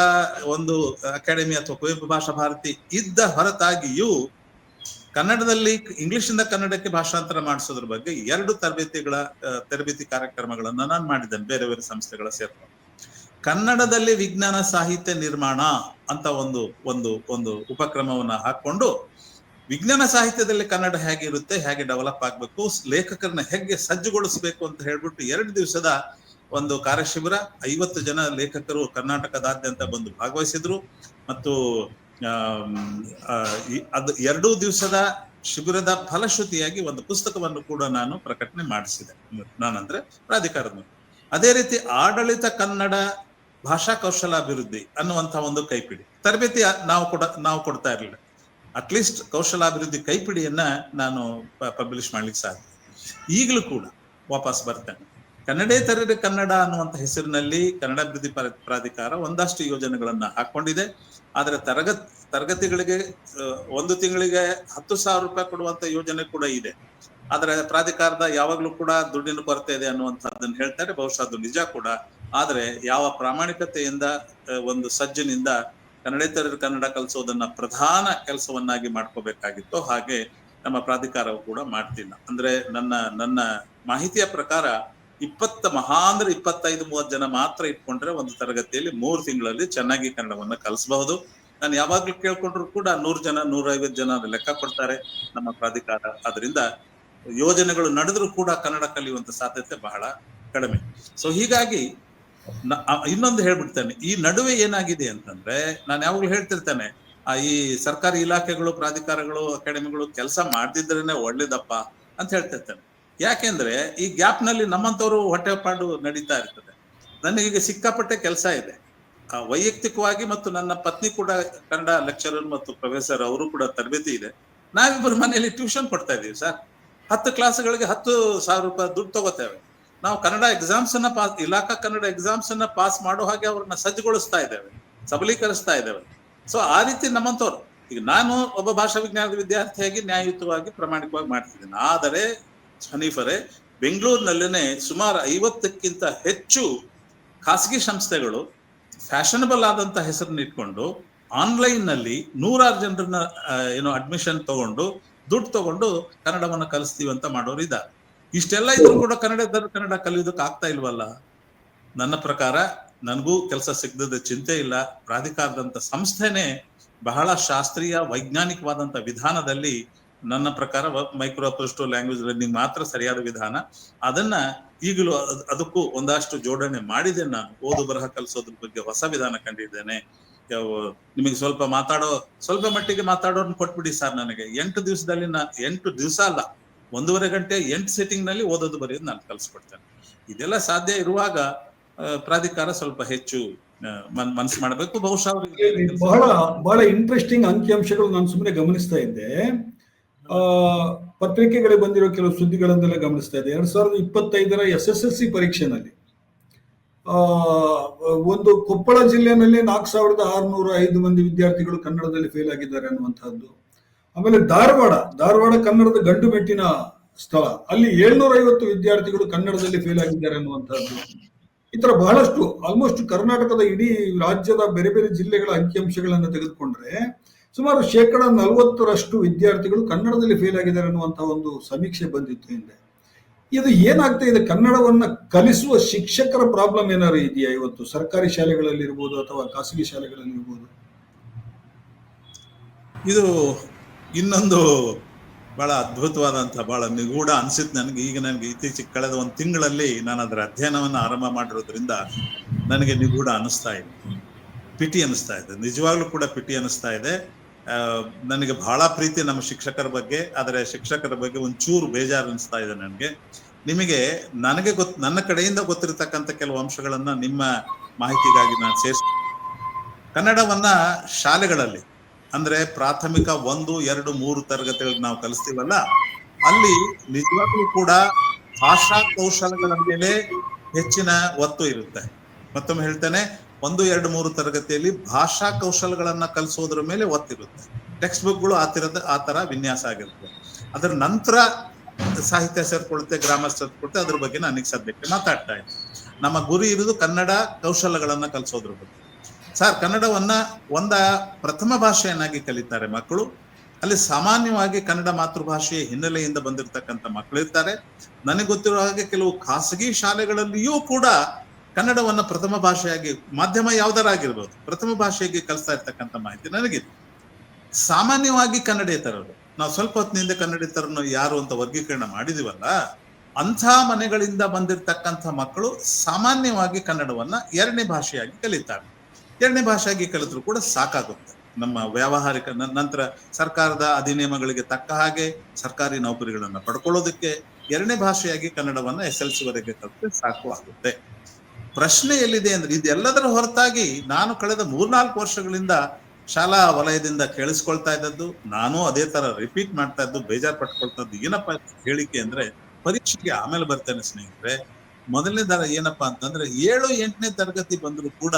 ಒಂದು ಅಕಾಡೆಮಿ ಅಥವಾ ಕುವೆಂಪು ಭಾಷಾ ಭಾರತಿ ಇದ್ದ ಹೊರತಾಗಿಯೂ ಕನ್ನಡದಲ್ಲಿ ಇಂಗ್ಲಿಷಿಂದ ಕನ್ನಡಕ್ಕೆ ಭಾಷಾಂತರ ಮಾಡಿಸೋದ್ರ ಬಗ್ಗೆ 2 ತರಬೇತಿ ಕಾರ್ಯಕ್ರಮಗಳನ್ನ ನಾನು ಮಾಡಿದ್ದೇನೆ ಬೇರೆ ಬೇರೆ ಸಂಸ್ಥೆಗಳ ಸೇರ್ಕೊಂಡು. ಕನ್ನಡದಲ್ಲಿ ವಿಜ್ಞಾನ ಸಾಹಿತ್ಯ ನಿರ್ಮಾಣ ಅಂತ ಒಂದು ಉಪಕ್ರಮವನ್ನ ಹಾಕೊಂಡು ವಿಜ್ಞಾನ ಸಾಹಿತ್ಯದಲ್ಲಿ ಕನ್ನಡ ಹೇಗೆ ಇರುತ್ತೆ, ಹೇಗೆ ಡೆವಲಪ್ ಆಗ್ಬೇಕು, ಲೇಖಕರನ್ನ ಹೇಗೆ ಸಜ್ಜುಗೊಳಿಸ್ಬೇಕು ಅಂತ ಹೇಳ್ಬಿಟ್ಟು 2 ದಿವಸದ ಒಂದು ಕಾರ್ಯಶಿಬಿರ, 50 ಜನ ಲೇಖಕರು ಕರ್ನಾಟಕದಾದ್ಯಂತ ಬಂದು ಭಾಗವಹಿಸಿದ್ರು. ಮತ್ತು ಅದು 2 ದಿವಸದ ಶಿಬಿರದ ಫಲಶ್ರುತಿಯಾಗಿ ಒಂದು ಪುಸ್ತಕವನ್ನು ಕೂಡ ನಾನು ಪ್ರಕಟಣೆ ಮಾಡಿಸಿದೆ, ನಾನಂದ್ರೆ ಪ್ರಾಧಿಕಾರದ. ಅದೇ ರೀತಿ ಆಡಳಿತ ಕನ್ನಡ ಭಾಷಾ ಕೌಶಲಾಭಿವೃದ್ಧಿ ಅನ್ನುವಂತಹ ಒಂದು ಕೈಪಿಡಿ ತರಬೇತಿ ನಾವು ಕೊಡ್ತಾ ಇರಲಿಲ್ಲ. ಅಟ್ಲೀಸ್ಟ್ ಕೌಶಲಾಭಿವೃದ್ಧಿ ಕೈಪಿಡಿಯನ್ನ ನಾನು ಪಬ್ಲಿಷ್ ಮಾಡ್ಲಿಕ್ಕೆ ಸಾಧ್ಯ. ಈಗಲೂ ಕೂಡ ವಾಪಸ್ ಬರ್ತೇನೆ. ಕನ್ನಡೇತರರಿಗೆ ಕನ್ನಡ ಅನ್ನುವಂಥ ಹೆಸರಿನಲ್ಲಿ ಕನ್ನಡ ಅಭಿವೃದ್ಧಿ ಪ್ರಾಧಿಕಾರ ಒಂದಷ್ಟು ಯೋಜನೆಗಳನ್ನ ಹಾಕೊಂಡಿದೆ. ಆದ್ರೆ ತರಗತಿಗಳಿಗೆ 1 ತಿಂಗಳಿಗೆ 10,000 ರೂಪಾಯಿ ಕೊಡುವಂತ ಯೋಜನೆ ಕೂಡ ಇದೆ. ಆದ್ರೆ ಪ್ರಾಧಿಕಾರದ ಯಾವಾಗ್ಲೂ ಕೂಡ ದುಡ್ಡಿನ ಕೊರತೆ ಇದೆ ಅನ್ನುವಂಥದ್ದನ್ನು ಹೇಳ್ತಾರೆ. ಬಹುಶಃ ಅದು ನಿಜ ಕೂಡ. ಆದ್ರೆ ಯಾವ ಪ್ರಾಮಾಣಿಕತೆಯಿಂದ ಒಂದು ಸಜ್ಜನಿಂದ ಕನ್ನಡೇತರರಿಗೆ ಕನ್ನಡ ಕಲಿಸೋದನ್ನ ಪ್ರಧಾನ ಕೆಲಸವನ್ನಾಗಿ ಮಾಡ್ಕೋಬೇಕಾಗಿತ್ತು, ಹಾಗೆ ನಮ್ಮ ಪ್ರಾಧಿಕಾರವು ಕೂಡ ಮಾಡ್ತಿಲ್ಲ. ಅಂದ್ರೆ ನನ್ನ ಮಾಹಿತಿಯ ಪ್ರಕಾರ 25-30 ಜನ ಮಾತ್ರ ಇಟ್ಕೊಂಡ್ರೆ ಒಂದು ತರಗತಿಯಲ್ಲಿ 3 ತಿಂಗಳಲ್ಲಿ ಚೆನ್ನಾಗಿ ಕನ್ನಡವನ್ನ ಕಲಿಸಬಹುದು. ನಾನು ಯಾವಾಗ್ಲೂ ಕೇಳ್ಕೊಂಡ್ರು ಕೂಡ 100 ಜನ 150 ಜನ ಲೆಕ್ಕ ಕೊಡ್ತಾರೆ ನಮ್ಮ ಪ್ರಾಧಿಕಾರ. ಅದರಿಂದ ಯೋಜನೆಗಳು ನಡೆದ್ರು ಕೂಡ ಕನ್ನಡ ಕಲಿಯುವಂತ ಸಾಧ್ಯತೆ ಬಹಳ ಕಡಿಮೆ. ಸೊ ಹೀಗಾಗಿ ಇನ್ನೊಂದು ಹೇಳ್ಬಿಡ್ತೇನೆ, ಈ ನಡುವೆ ಏನಾಗಿದೆ ಅಂತಂದ್ರೆ, ನಾನು ಯಾವಾಗ್ಲೂ ಹೇಳ್ತಿರ್ತೇನೆ, ಈ ಸರ್ಕಾರಿ ಇಲಾಖೆಗಳು, ಪ್ರಾಧಿಕಾರಗಳು, ಅಕಾಡೆಮಿಗಳು ಕೆಲಸ ಮಾಡ್ದಿದ್ರೇನೆ ಒಳ್ಳೇದಪ್ಪ ಅಂತ ಹೇಳ್ತಿರ್ತೇನೆ. ಯಾಕೆಂದ್ರೆ ಈ ಗ್ಯಾಪ್ ನಲ್ಲಿ ನಮ್ಮಂತವ್ರು ಹೊಟ್ಟೆಪಾಡು ನಡೀತಾ ಇರ್ತದೆ. ನನಗೀಗ ಸಿಕ್ಕಾಪಟ್ಟೆ ಕೆಲಸ ಇದೆ ವೈಯಕ್ತಿಕವಾಗಿ, ಮತ್ತು ನನ್ನ ಪತ್ನಿ ಕೂಡ ಕನ್ನಡ ಲೆಕ್ಚರರ್ ಮತ್ತು ಪ್ರೊಫೆಸರ್, ಅವರು ಕೂಡ ತರಬೇತಿ ಇದೆ. ನಾವಿಬ್ಬರು ಮನೆಯಲ್ಲಿ ಟ್ಯೂಷನ್ ಕೊಡ್ತಾ ಇದೀವಿ ಸರ್. 10 ಕ್ಲಾಸ್ಗಳಿಗೆ 10,000 ರೂಪಾಯಿ ದುಡ್ಡು ತಗೋತೇವೆ. ನಾವು ಕನ್ನಡ ಎಕ್ಸಾಮ್ಸ್ ಅನ್ನ ಇಲಾಖಾ ಕನ್ನಡ ಎಕ್ಸಾಮ್ಸ್ ಅನ್ನ ಪಾಸ್ ಮಾಡೋ ಹಾಗೆ ಅವ್ರನ್ನ ಸಜ್ಜುಗೊಳಿಸ್ತಾ ಇದ್ದೇವೆ, ಸಬಲೀಕರಿಸ್ತಾ ಇದ್ದೇವೆ. ಸೊ ಆ ರೀತಿ ನಮ್ಮಂತವ್ರು, ಈಗ ನಾನು ಒಬ್ಬ ಭಾಷಾ ವಿಜ್ಞಾನದ ವಿದ್ಯಾರ್ಥಿಯಾಗಿ ನ್ಯಾಯಯುತವಾಗಿ ಪ್ರಾಮಾಣಿಕವಾಗಿ ಮಾಡ್ತಿದ್ದೇನೆ. ಆದರೆ ಹನೀಫರೇ, ಬೆಂಗಳೂರಿನಲ್ಲೇನೆ ಸುಮಾರು 50ಕ್ಕಿಂತ ಹೆಚ್ಚು ಖಾಸಗಿ ಸಂಸ್ಥೆಗಳು ಫ್ಯಾಷನಬಲ್ ಆದಂತ ಹೆಸರನ್ನ ಇಟ್ಕೊಂಡು ಆನ್ಲೈನ್ ನಲ್ಲಿ 100 ಜನರನ್ನ ಅಡ್ಮಿಷನ್ ತಗೊಂಡು ದುಡ್ಡು ತಗೊಂಡು ಕನ್ನಡವನ್ನ ಕಲಿಸ್ತೀವಿ ಅಂತ ಮಾಡೋರು ಇದ್ದಾರೆ. ಇಷ್ಟೆಲ್ಲ ಇದ್ರು ಕೂಡ ಕನ್ನಡ ಕಲಿಯೋದಕ್ಕೆ ಆಗ್ತಾ ಇಲ್ವಲ್ಲ. ನನ್ನ ಪ್ರಕಾರ ನನಗೂ ಕೆಲಸ ಸಿಗದ ಚಿಂತೆ ಇಲ್ಲ. ಪ್ರಾಧಿಕಾರದಂತ ಸಂಸ್ಥೆನೆ ಬಹಳ ಶಾಸ್ತ್ರೀಯ ವೈಜ್ಞಾನಿಕವಾದಂತ ವಿಧಾನದಲ್ಲಿ, ನನ್ನ ಪ್ರಕಾರ ಮೈಕ್ರೋ ಅಪ್ರೋಚ್ ಲ್ಯಾಂಗ್ವೇಜ್ ಲರ್ನಿಂಗ್ ಮಾತ್ರ ಸರಿಯಾದ ವಿಧಾನ. ಅದನ್ನ ಈಗಲೂ ಅದಕ್ಕೂ ಒಂದಷ್ಟು ಜೋಡಣೆ ಮಾಡಿದ್ದೇನೆ. ನಾನು ಓದು ಬರಹ ಕಲಿಸೋದ್ರ ಬಗ್ಗೆ ಹೊಸ ವಿಧಾನ ಕಂಡಿದ್ದೇನೆ. ನಿಮಗೆ ಸ್ವಲ್ಪ ಮಟ್ಟಿಗೆ ಮಾತಾಡೋರ್ನ ಕೊಟ್ಬಿಡಿ ಸರ್, ನನಗೆ 8 ದಿವಸದಲ್ಲಿ 8 ದಿವಸ ಅಲ್ಲ, 1.5 ಗಂಟೆ 8 ಸೆಟ್ಟಿಂಗ್ ನಲ್ಲಿ ಓದೋದು ಬರೆಯೋದು ನಾನು ಕಲ್ಸ್ಕೊಡ್ತೇನೆ. ಇದೆಲ್ಲ ಸಾಧ್ಯ ಇರುವಾಗ ಪ್ರಾಧಿಕಾರ ಸ್ವಲ್ಪ ಹೆಚ್ಚು ಮನಸ್ಸು ಮಾಡಬೇಕು. ಬಹುಶಃ
ಬಹಳ ಇಂಟ್ರೆಸ್ಟಿಂಗ್ ಅಂಕಿಅಂಶಗಳು ನಾನು ಸುಮ್ಮನೆ ಗಮನಿಸ್ತಾ ಇದ್ದೆ. ಪತ್ರಿಕೆಗಳಿಗೆ ಬಂದಿರೋ ಕೆಲವು ಸುದ್ದಿಗಳನ್ನೆಲ್ಲ ಗಮನಿಸ್ತಾ ಇದ್ದೆ. 2025ರ SSLC ಪರೀಕ್ಷೆನಲ್ಲಿ ಒಂದು ಕೊಪ್ಪಳ ಜಿಲ್ಲೆಯಲ್ಲಿ 4605 ಮಂದಿ ವಿದ್ಯಾರ್ಥಿಗಳು ಕನ್ನಡದಲ್ಲಿ ಫೇಲ್ ಆಗಿದ್ದಾರೆ ಅನ್ನುವಂತಹದ್ದು. ಆಮೇಲೆ ಧಾರವಾಡ ಕನ್ನಡದ ಗಂಡು ಮೆಟ್ಟಿನ ಸ್ಥಳ, ಅಲ್ಲಿ 750 ವಿದ್ಯಾರ್ಥಿಗಳು ಕನ್ನಡದಲ್ಲಿ ಫೇಲ್ ಆಗಿದ್ದಾರೆ ಅನ್ನುವಂತಹದ್ದು. ಈ ತರ ಬಹಳಷ್ಟು, ಆಲ್ಮೋಸ್ಟ್ ಕರ್ನಾಟಕದ ಇಡೀ ರಾಜ್ಯದ ಬೇರೆ ಬೇರೆ ಜಿಲ್ಲೆಗಳ ಅಂಕಿಅಂಶಗಳನ್ನು ತೆಗೆದುಕೊಂಡ್ರೆ ಸುಮಾರು 40% ವಿದ್ಯಾರ್ಥಿಗಳು ಕನ್ನಡದಲ್ಲಿ ಫೇಲ್ ಆಗಿದ್ದಾರೆ ಅನ್ನುವಂತಹ ಒಂದು ಸಮೀಕ್ಷೆ ಬಂದಿತ್ತು ಹಿಂದೆ. ಇದು ಏನಾಗ್ತಾ ಇದೆ? ಕನ್ನಡವನ್ನ ಕಲಿಸುವ ಶಿಕ್ಷಕರ ಪ್ರಾಬ್ಲಮ್ ಏನಾದ್ರು ಇದೆಯಾ ಇವತ್ತು ಸರ್ಕಾರಿ ಶಾಲೆಗಳಲ್ಲಿ ಇರ್ಬೋದು ಅಥವಾ ಖಾಸಗಿ ಶಾಲೆಗಳಲ್ಲಿ ಇರ್ಬೋದು?
ಇದು ಇನ್ನೊಂದು ಬಹಳ ಅದ್ಭುತವಾದಂತಹ, ಬಹಳ ನಿಗೂಢ ಅನ್ಸಿತ್ತು ನನಗೆ ಇತ್ತೀಚೆಗೆ ಕಳೆದ 1 ತಿಂಗಳಲ್ಲಿ ನಾನು ಅದರ ಅಧ್ಯಯನವನ್ನು ಆರಂಭ ಮಾಡಿರೋದ್ರಿಂದ ನನಗೆ ನಿಗೂಢ ಅನಿಸ್ತಾ ಇದೆ, ಪಿಟಿ ಅನಿಸ್ತಾ ಇದೆ. ನಿಜವಾಗ್ಲೂ ಕೂಡ ಪಿಟಿ ಅನಿಸ್ತಾ ಇದೆ. ನನಗೆ ಬಹಳ ಪ್ರೀತಿ ನಮ್ಮ ಶಿಕ್ಷಕರ ಬಗ್ಗೆ, ಆದರೆ ಶಿಕ್ಷಕರ ಬಗ್ಗೆ ಒಂಚೂರು ಬೇಜಾರು ಅನಿಸ್ತಾ ಇದೆ ನನಗೆ. ನನ್ನ ಕಡೆಯಿಂದ ಗೊತ್ತಿರತಕ್ಕಂಥ ಕೆಲವು ಅಂಶಗಳನ್ನ ನಿಮ್ಮ ಮಾಹಿತಿಗಾಗಿ ನಾನು ಸೇರಿಸ್ತೀನಿ. ಕನ್ನಡವನ್ನ ಶಾಲೆಗಳಲ್ಲಿ ಅಂದ್ರೆ ಪ್ರಾಥಮಿಕ 1, 2, 3 ತರಗತಿಗಳಿಗೆ ನಾವು ಕಲಿಸ್ತೀವಲ್ಲ, ಅಲ್ಲಿ ನಿಜವಾಗ್ಲೂ ಕೂಡ ಭಾಷಾ ಕೌಶಲಗಳ ಮೇಲೆ ಹೆಚ್ಚಿನ ಒತ್ತು ಇರುತ್ತೆ. ಮತ್ತೊಮ್ಮೆ ಹೇಳ್ತೇನೆ, 1, 2, 3 ತರಗತಿಯಲ್ಲಿ ಭಾಷಾ ಕೌಶಲಗಳನ್ನ ಕಲಿಸೋದ್ರ ಮೇಲೆ ಒತ್ತಿರುತ್ತೆ. ಟೆಕ್ಸ್ಟ್ ಬುಕ್ಗಳು ಆ ತರ ವಿನ್ಯಾಸ ಆಗಿರುತ್ತೆ. ಅದರ ನಂತರ ಸಾಹಿತ್ಯ ಸೇರ್ಕೊಳುತ್ತೆ, ಗ್ರಾಮರ್ ಸೇರ್ಕೊಳುತ್ತೆ. ಅದ್ರ ಬಗ್ಗೆ ನಾನು ಸದ್ಯಕ್ಕೆ ಮಾತಾಡ್ತಾ ಇದ್ದೀನಿ. ನಮ್ಮ ಗುರಿ ಇರುವುದು ಕನ್ನಡ ಕೌಶಲಗಳನ್ನ ಕಲಿಸೋದ್ರ ಬಗ್ಗೆ. ಸರ್, ಕನ್ನಡವನ್ನ ಪ್ರಥಮ ಭಾಷೆಯನ್ನಾಗಿ ಕಲಿತಾರೆ ಮಕ್ಕಳು. ಅಲ್ಲಿ ಸಾಮಾನ್ಯವಾಗಿ ಕನ್ನಡ ಮಾತೃಭಾಷೆಯ ಹಿನ್ನೆಲೆಯಿಂದ ಬಂದಿರತಕ್ಕಂಥ ಮಕ್ಕಳಿರ್ತಾರೆ. ನನಗೆ ಗೊತ್ತಿರೋ ಹಾಗೆ ಕೆಲವು ಖಾಸಗಿ ಶಾಲೆಗಳಲ್ಲಿಯೂ ಕೂಡ ಕನ್ನಡವನ್ನ ಪ್ರಥಮ ಭಾಷೆಯಾಗಿ, ಮಾಧ್ಯಮ ಯಾವ್ದಾರಾಗಿರ್ಬೋದು, ಪ್ರಥಮ ಭಾಷೆಯಾಗಿ ಕಲಿಸ್ತಾ ಇರ್ತಕ್ಕಂಥ ಮಾಹಿತಿ ನನಗಿದೆ. ಸಾಮಾನ್ಯವಾಗಿ ಕನ್ನಡೇತರರು, ನಾವು ಸ್ವಲ್ಪ ಹೊತ್ತಿನಿಂದ ಕನ್ನಡೇತರನ್ನು ಯಾರು ಅಂತ ವರ್ಗೀಕರಣ ಮಾಡಿದೀವಲ್ಲ, ಅಂಥ ಮನೆಗಳಿಂದ ಬಂದಿರತಕ್ಕಂಥ ಮಕ್ಕಳು ಸಾಮಾನ್ಯವಾಗಿ ಕನ್ನಡವನ್ನ 2ನೇ ಭಾಷೆಯಾಗಿ ಕಲಿತಾರೆ. 2ನೇ ಭಾಷೆಯಾಗಿ ಕಲಿತರೂ ಕೂಡ ಸಾಕಾಗುತ್ತೆ. ನಮ್ಮ ವ್ಯಾವಹಾರಿಕ ನಂತರ ಸರ್ಕಾರದ ಅಧಿನಿಯಮಗಳಿಗೆ ತಕ್ಕ ಹಾಗೆ ಸರ್ಕಾರಿ ನೌಕರಿಗಳನ್ನ ಪಡ್ಕೊಳ್ಳೋದಕ್ಕೆ 2ನೇ ಭಾಷೆಯಾಗಿ ಕನ್ನಡವನ್ನ SSLC ವರೆಗೆ ಕಲಿತ್ರೆ ಸಾಕು ಆಗುತ್ತೆ. ಪ್ರಶ್ನೆ ಎಲ್ಲಿದೆ ಅಂದ್ರೆ, ಇದೆಲ್ಲದರ ಹೊರತಾಗಿ ನಾನು ಕಳೆದ 3-4 ವರ್ಷಗಳಿಂದ ಶಾಲಾ ವಲಯದಿಂದ ಕೇಳಿಸ್ಕೊಳ್ತಾ ಇದ್ದದ್ದು, ನಾನು ಅದೇ ತರ ರಿಪೀಟ್ ಮಾಡ್ತಾ ಇದ್ದು, ಬೇಜಾರು ಪಟ್ಕೊಳ್ತಾ ಏನಪ್ಪಾ ಹೇಳಿಕೆ ಅಂದ್ರೆ, ಪರೀಕ್ಷೆಗೆ ಆಮೇಲೆ ಬರ್ತೇನೆ ಸ್ನೇಹಿತರೆ. ಮೊದಲನೇ ಏನಪ್ಪಾ ಅಂತಂದ್ರೆ, 7-8ನೇ ತರಗತಿ ಬಂದ್ರು ಕೂಡ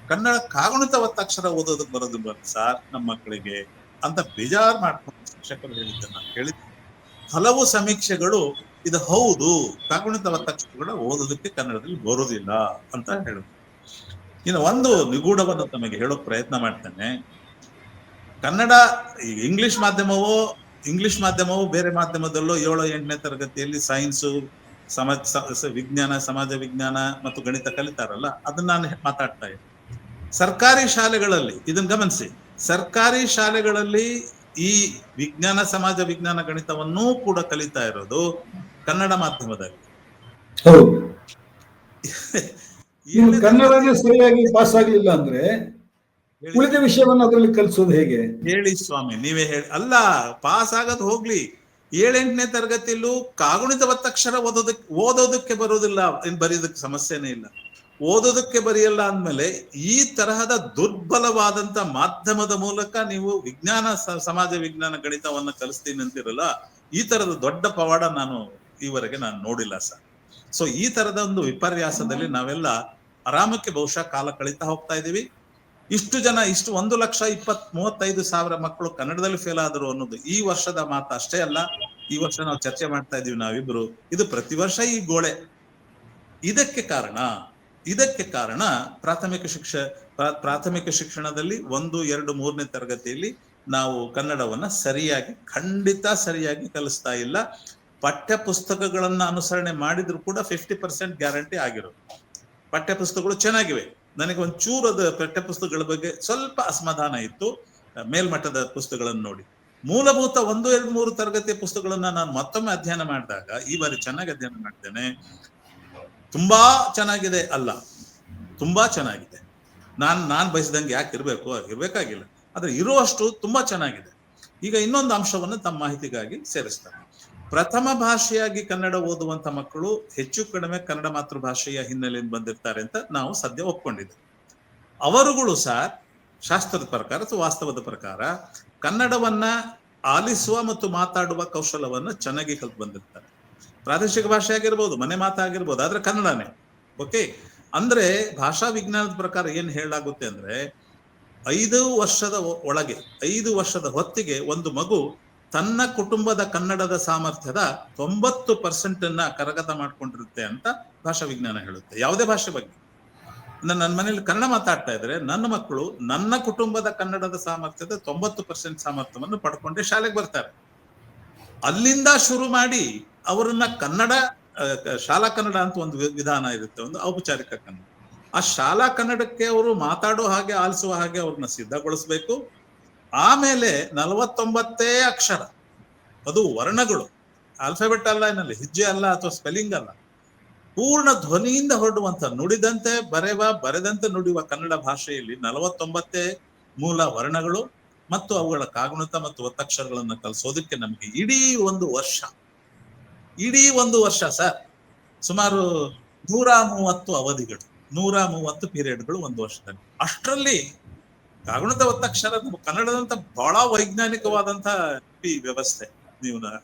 ಕನ್ನಡ ಕಾಗುಣಿತ ಒತ್ತಕ್ಷರ ಓದೋದಕ್ಕೆ ಬರೋದಿಲ್ಲ ಸಾರ್ ನಮ್ಮ ಮಕ್ಕಳಿಗೆ ಅಂತ ಬೇಜಾರು ಮಾಡ್ಕೊಂಡು ಶಿಕ್ಷಕರು ಹೇಳಿದ್ದೆ. ನಾನು ಕೇಳಿದ್ದೆ ಹಲವು ಸಮೀಕ್ಷೆಗಳು ಇದು ಹೌದು, ಕಾಗುಣಿತ ಒತ್ತಕ್ಷರಗಳು ಓದೋದಕ್ಕೆ ಕನ್ನಡದಲ್ಲಿ ಬರೋದಿಲ್ಲ ಅಂತ ಹೇಳಿದ್ರು. ಇನ್ನು ಒಂದು ನಿಗೂಢವನ್ನು ತಮಗೆ ಹೇಳೋಕ್ ಪ್ರಯತ್ನ ಮಾಡ್ತೇನೆ. ಕನ್ನಡ ಈಗ ಇಂಗ್ಲಿಷ್ ಮಾಧ್ಯಮವೋ ಬೇರೆ ಮಾಧ್ಯಮದಲ್ಲೋ 7-8ನೇ ತರಗತಿಯಲ್ಲಿ ಸೈನ್ಸು, ವಿಜ್ಞಾನ, ಸಮಾಜ ವಿಜ್ಞಾನ ಮತ್ತು ಗಣಿತ ಕಲಿತಾರಲ್ಲ, ಅದನ್ನ ನಾನು ಮಾತಾಡ್ತಾ ಇದ್ದೆ. ಸರ್ಕಾರಿ ಶಾಲೆಗಳಲ್ಲಿ ಇದನ್ನ ಗಮನಿಸಿ, ಸರ್ಕಾರಿ ಶಾಲೆಗಳಲ್ಲಿ ಈ ವಿಜ್ಞಾನ, ಸಮಾಜ ವಿಜ್ಞಾನ, ಗಣಿತವನ್ನೂ ಕೂಡ ಕಲಿತಾ ಇರೋದು ಕನ್ನಡ ಮಾಧ್ಯಮದಲ್ಲಿ.
ಕನ್ನಡನೇ ಸರಿಯಾಗಿ ಪಾಸ್ ಆಗ್ಲಿಲ್ಲ ಅಂದ್ರೆ ಉಳಿದ ವಿಷಯವನ್ನ ಅದರಲ್ಲಿ ಕಲಿಸೋದು ಹೇಗೆ?
ಹೇಳಿ ಸ್ವಾಮಿ, ನೀವೇ ಹೇಳಿ. ಅಲ್ಲ, ಪಾಸ್ ಆಗೋದು ಹೋಗ್ಲಿ, 7-8ನೇ ತರಗತಿಯಲ್ಲೂ ಕಾಗುಣಿತ ಒತ್ತಕ್ಷರ ಓದೋದಕ್ಕೆ ಬರೋದಿಲ್ಲ, ಬರೆಯೋದಕ್ಕೆ ಸಮಸ್ಯೆನೇ ಇಲ್ಲ. ಓದೋದಕ್ಕೆ ಬರೆಯಲ್ಲ ಅಂದ್ಮೇಲೆ ಈ ತರಹದ ದುರ್ಬಲವಾದಂತ ಮಾಧ್ಯಮದ ಮೂಲಕ ನೀವು ವಿಜ್ಞಾನ, ಸಮಾಜ ವಿಜ್ಞಾನ, ಗಣಿತವನ್ನ ಕಲಿಸ್ತೀನಿ ಅಂತಿರಲ್ಲ, ಈ ತರದ ದೊಡ್ಡ ಪವಾಡ ನಾನು ಈವರೆಗೆ ನೋಡಿಲ್ಲ ಸರ್. ಸೊ ಈ ತರದ ಒಂದು ವಿಪರ್ಯಾಸದಲ್ಲಿ ನಾವೆಲ್ಲ ಆರಾಮಕ್ಕೆ ಬಹುಶಃ ಕಾಲ ಕಳೀತಾ ಹೋಗ್ತಾ ಇದೀವಿ. ಇಷ್ಟು ಜನ, ಇಷ್ಟು 1,35,000 ಮಕ್ಕಳು ಕನ್ನಡದಲ್ಲಿ ಫೇಲ್ ಆದರು ಅನ್ನೋದು ಈ ವರ್ಷದ ಮಾತು ಅಷ್ಟೇ ಅಲ್ಲ. ಈ ವರ್ಷ ನಾವು ಚರ್ಚೆ ಮಾಡ್ತಾ ಇದೀವಿ ನಾವಿಬ್ರು, ಇದು ಪ್ರತಿ ವರ್ಷ ಈ ಗೋಳೆ. ಇದಕ್ಕೆ ಕಾರಣ ಪ್ರಾಥಮಿಕ ಶಿಕ್ಷಣದಲ್ಲಿ 1, 2, 3ನೇ ತರಗತಿಯಲ್ಲಿ ನಾವು ಕನ್ನಡವನ್ನ ಖಂಡಿತ ಸರಿಯಾಗಿ ಕಲಿಸ್ತಾ ಇಲ್ಲ. ಪಠ್ಯ ಪುಸ್ತಕಗಳನ್ನ ಅನುಸರಣೆ ಮಾಡಿದ್ರು ಕೂಡ 50% ಗ್ಯಾರಂಟಿ ಆಗಿರೋದು. ಪಠ್ಯ ಪುಸ್ತಕಗಳು ಚೆನ್ನಾಗಿವೆ. ನನಗೆ ಒಂಚೂರು ಅದು ಪಠ್ಯ ಪುಸ್ತಕಗಳ ಬಗ್ಗೆ ಸ್ವಲ್ಪ ಅಸಮಾಧಾನ ಇತ್ತು ಮೇಲ್ಮಟ್ಟದ ಪುಸ್ತಕಗಳನ್ನು ನೋಡಿ. ಮೂಲಭೂತ 1, 2, 3 ತರಗತಿಯ ಪುಸ್ತಕಗಳನ್ನ ನಾನು ಮತ್ತೊಮ್ಮೆ ಅಧ್ಯಯನ ಮಾಡಿದಾಗ, ಈ ಬಾರಿ ಚೆನ್ನಾಗಿ ಅಧ್ಯಯನ ಮಾಡ್ತೇನೆ, ತುಂಬಾ ಚೆನ್ನಾಗಿದೆ ಅಲ್ಲ, ತುಂಬಾ ಚೆನ್ನಾಗಿದೆ. ನಾನ್ ಬಯಸಿದಂಗೆ ಯಾಕೆ ಇರ್ಬೇಕಾಗಿಲ್ಲ, ಆದ್ರೆ ಇರುವಷ್ಟು ತುಂಬಾ ಚೆನ್ನಾಗಿದೆ. ಈಗ ಇನ್ನೊಂದು ಅಂಶವನ್ನು ತಮ್ಮ ಮಾಹಿತಿಗಾಗಿ ಸೇರಿಸ್ತಾರೆ. ಪ್ರಥಮ ಭಾಷೆಯಾಗಿ ಕನ್ನಡ ಓದುವಂತ ಮಕ್ಕಳು ಹೆಚ್ಚು ಕಡಿಮೆ ಕನ್ನಡ ಮಾತೃಭಾಷೆಯ ಹಿನ್ನೆಲೆಯಿಂದ ಬಂದಿರ್ತಾರೆ ಅಂತ ನಾವು ಸದ್ಯ ಒಪ್ಕೊಂಡಿದ್ದೇವೆ. ಅವರುಗಳು ಶಾಸ್ತ್ರದ ಪ್ರಕಾರ ಅಥವಾ ವಾಸ್ತವದ ಪ್ರಕಾರ ಕನ್ನಡವನ್ನ ಆಲಿಸುವ ಮತ್ತು ಮಾತಾಡುವ ಕೌಶಲವನ್ನ ಚೆನ್ನಾಗಿ ಕಲ್ತು ಬಂದಿರ್ತಾರೆ. ಪ್ರಾದೇಶಿಕ ಭಾಷೆ ಆಗಿರ್ಬೋದು, ಮನೆ ಮಾತಾಗಿರ್ಬೋದು, ಆದ್ರೆ ಕನ್ನಡನೇ. ಓಕೆ, ಅಂದ್ರೆ ಭಾಷಾ ವಿಜ್ಞಾನದ ಪ್ರಕಾರ ಏನ್ ಹೇಳಲಾಗುತ್ತೆ ಅಂದ್ರೆ 5 ವರ್ಷದ ಹೊತ್ತಿಗೆ ಒಂದು ಮಗು ತನ್ನ ಕುಟುಂಬದ ಕನ್ನಡದ ಸಾಮರ್ಥ್ಯದ 90% ಕರಗತ ಮಾಡ್ಕೊಂಡಿರುತ್ತೆ ಅಂತ ಭಾಷಾ ವಿಜ್ಞಾನ ಹೇಳುತ್ತೆ. ಯಾವುದೇ ಭಾಷೆ ಬಗ್ಗೆ. ನನ್ನ ಮನೇಲಿ ಕನ್ನಡ ಮಾತಾಡ್ತಾ ಇದ್ರೆ ನನ್ನ ಮಕ್ಕಳು ನನ್ನ ಕುಟುಂಬದ ಕನ್ನಡದ ಸಾಮರ್ಥ್ಯದ 90% ಸಾಮರ್ಥ್ಯವನ್ನು ಪಡ್ಕೊಂಡೆ ಶಾಲೆಗೆ ಬರ್ತಾರೆ. ಅಲ್ಲಿಂದ ಶುರು ಮಾಡಿ ಅವರನ್ನ ಶಾಲಾ ಕನ್ನಡ ಅಂತ ಒಂದು ವಿಧಾನ ಇರುತ್ತೆ, ಒಂದು ಔಪಚಾರಿಕ ಕನ್ನಡ. ಆ ಶಾಲಾ ಕನ್ನಡಕ್ಕೆ ಅವರು ಮಾತಾಡೋ ಹಾಗೆ, ಆಲಿಸುವ ಹಾಗೆ ಅವ್ರನ್ನ ಸಿದ್ಧಗೊಳಿಸ್ಬೇಕು. ಆಮೇಲೆ 49 ಅಕ್ಷರ, ಅದು ವರ್ಣಗಳು, ಆಲ್ಫಾಬೆಟ್ ಅಲ್ಲ, ಏನಲ್ಲಿ ಹೆಜ್ಜೆ ಅಲ್ಲ ಅಥವಾ ಸ್ಪೆಲ್ಲಿಂಗ್ ಅಲ್ಲ, ಪೂರ್ಣ ಧ್ವನಿಯಿಂದ ಹೊರಡುವಂತ, ಬರೆದಂತೆ ನುಡಿಯುವ ಕನ್ನಡ ಭಾಷೆಯಲ್ಲಿ 49 ಮೂಲ ವರ್ಣಗಳು ಮತ್ತು ಅವುಗಳ ಕಾಗುಣಿತ ಮತ್ತು ಒತ್ತಕ್ಷರಗಳನ್ನು ಕಲಿಸೋದಕ್ಕೆ ನಮಗೆ ಇಡೀ ಒಂದು ವರ್ಷ ಸರ್, ಸುಮಾರು 130 ಅವಧಿಗಳು, 130 ಪೀರಿಯಡ್ಗಳು ಒಂದು ವರ್ಷದಲ್ಲಿ. ಅಷ್ಟರಲ್ಲಿ ಕಾಗುಣಿತ ಒತ್ತಕ್ಷರ ಕನ್ನಡದಂತ ಬಹಳ ವೈಜ್ಞಾನಿಕವಾದಂತ ವ್ಯವಸ್ಥೆ. ನೀವು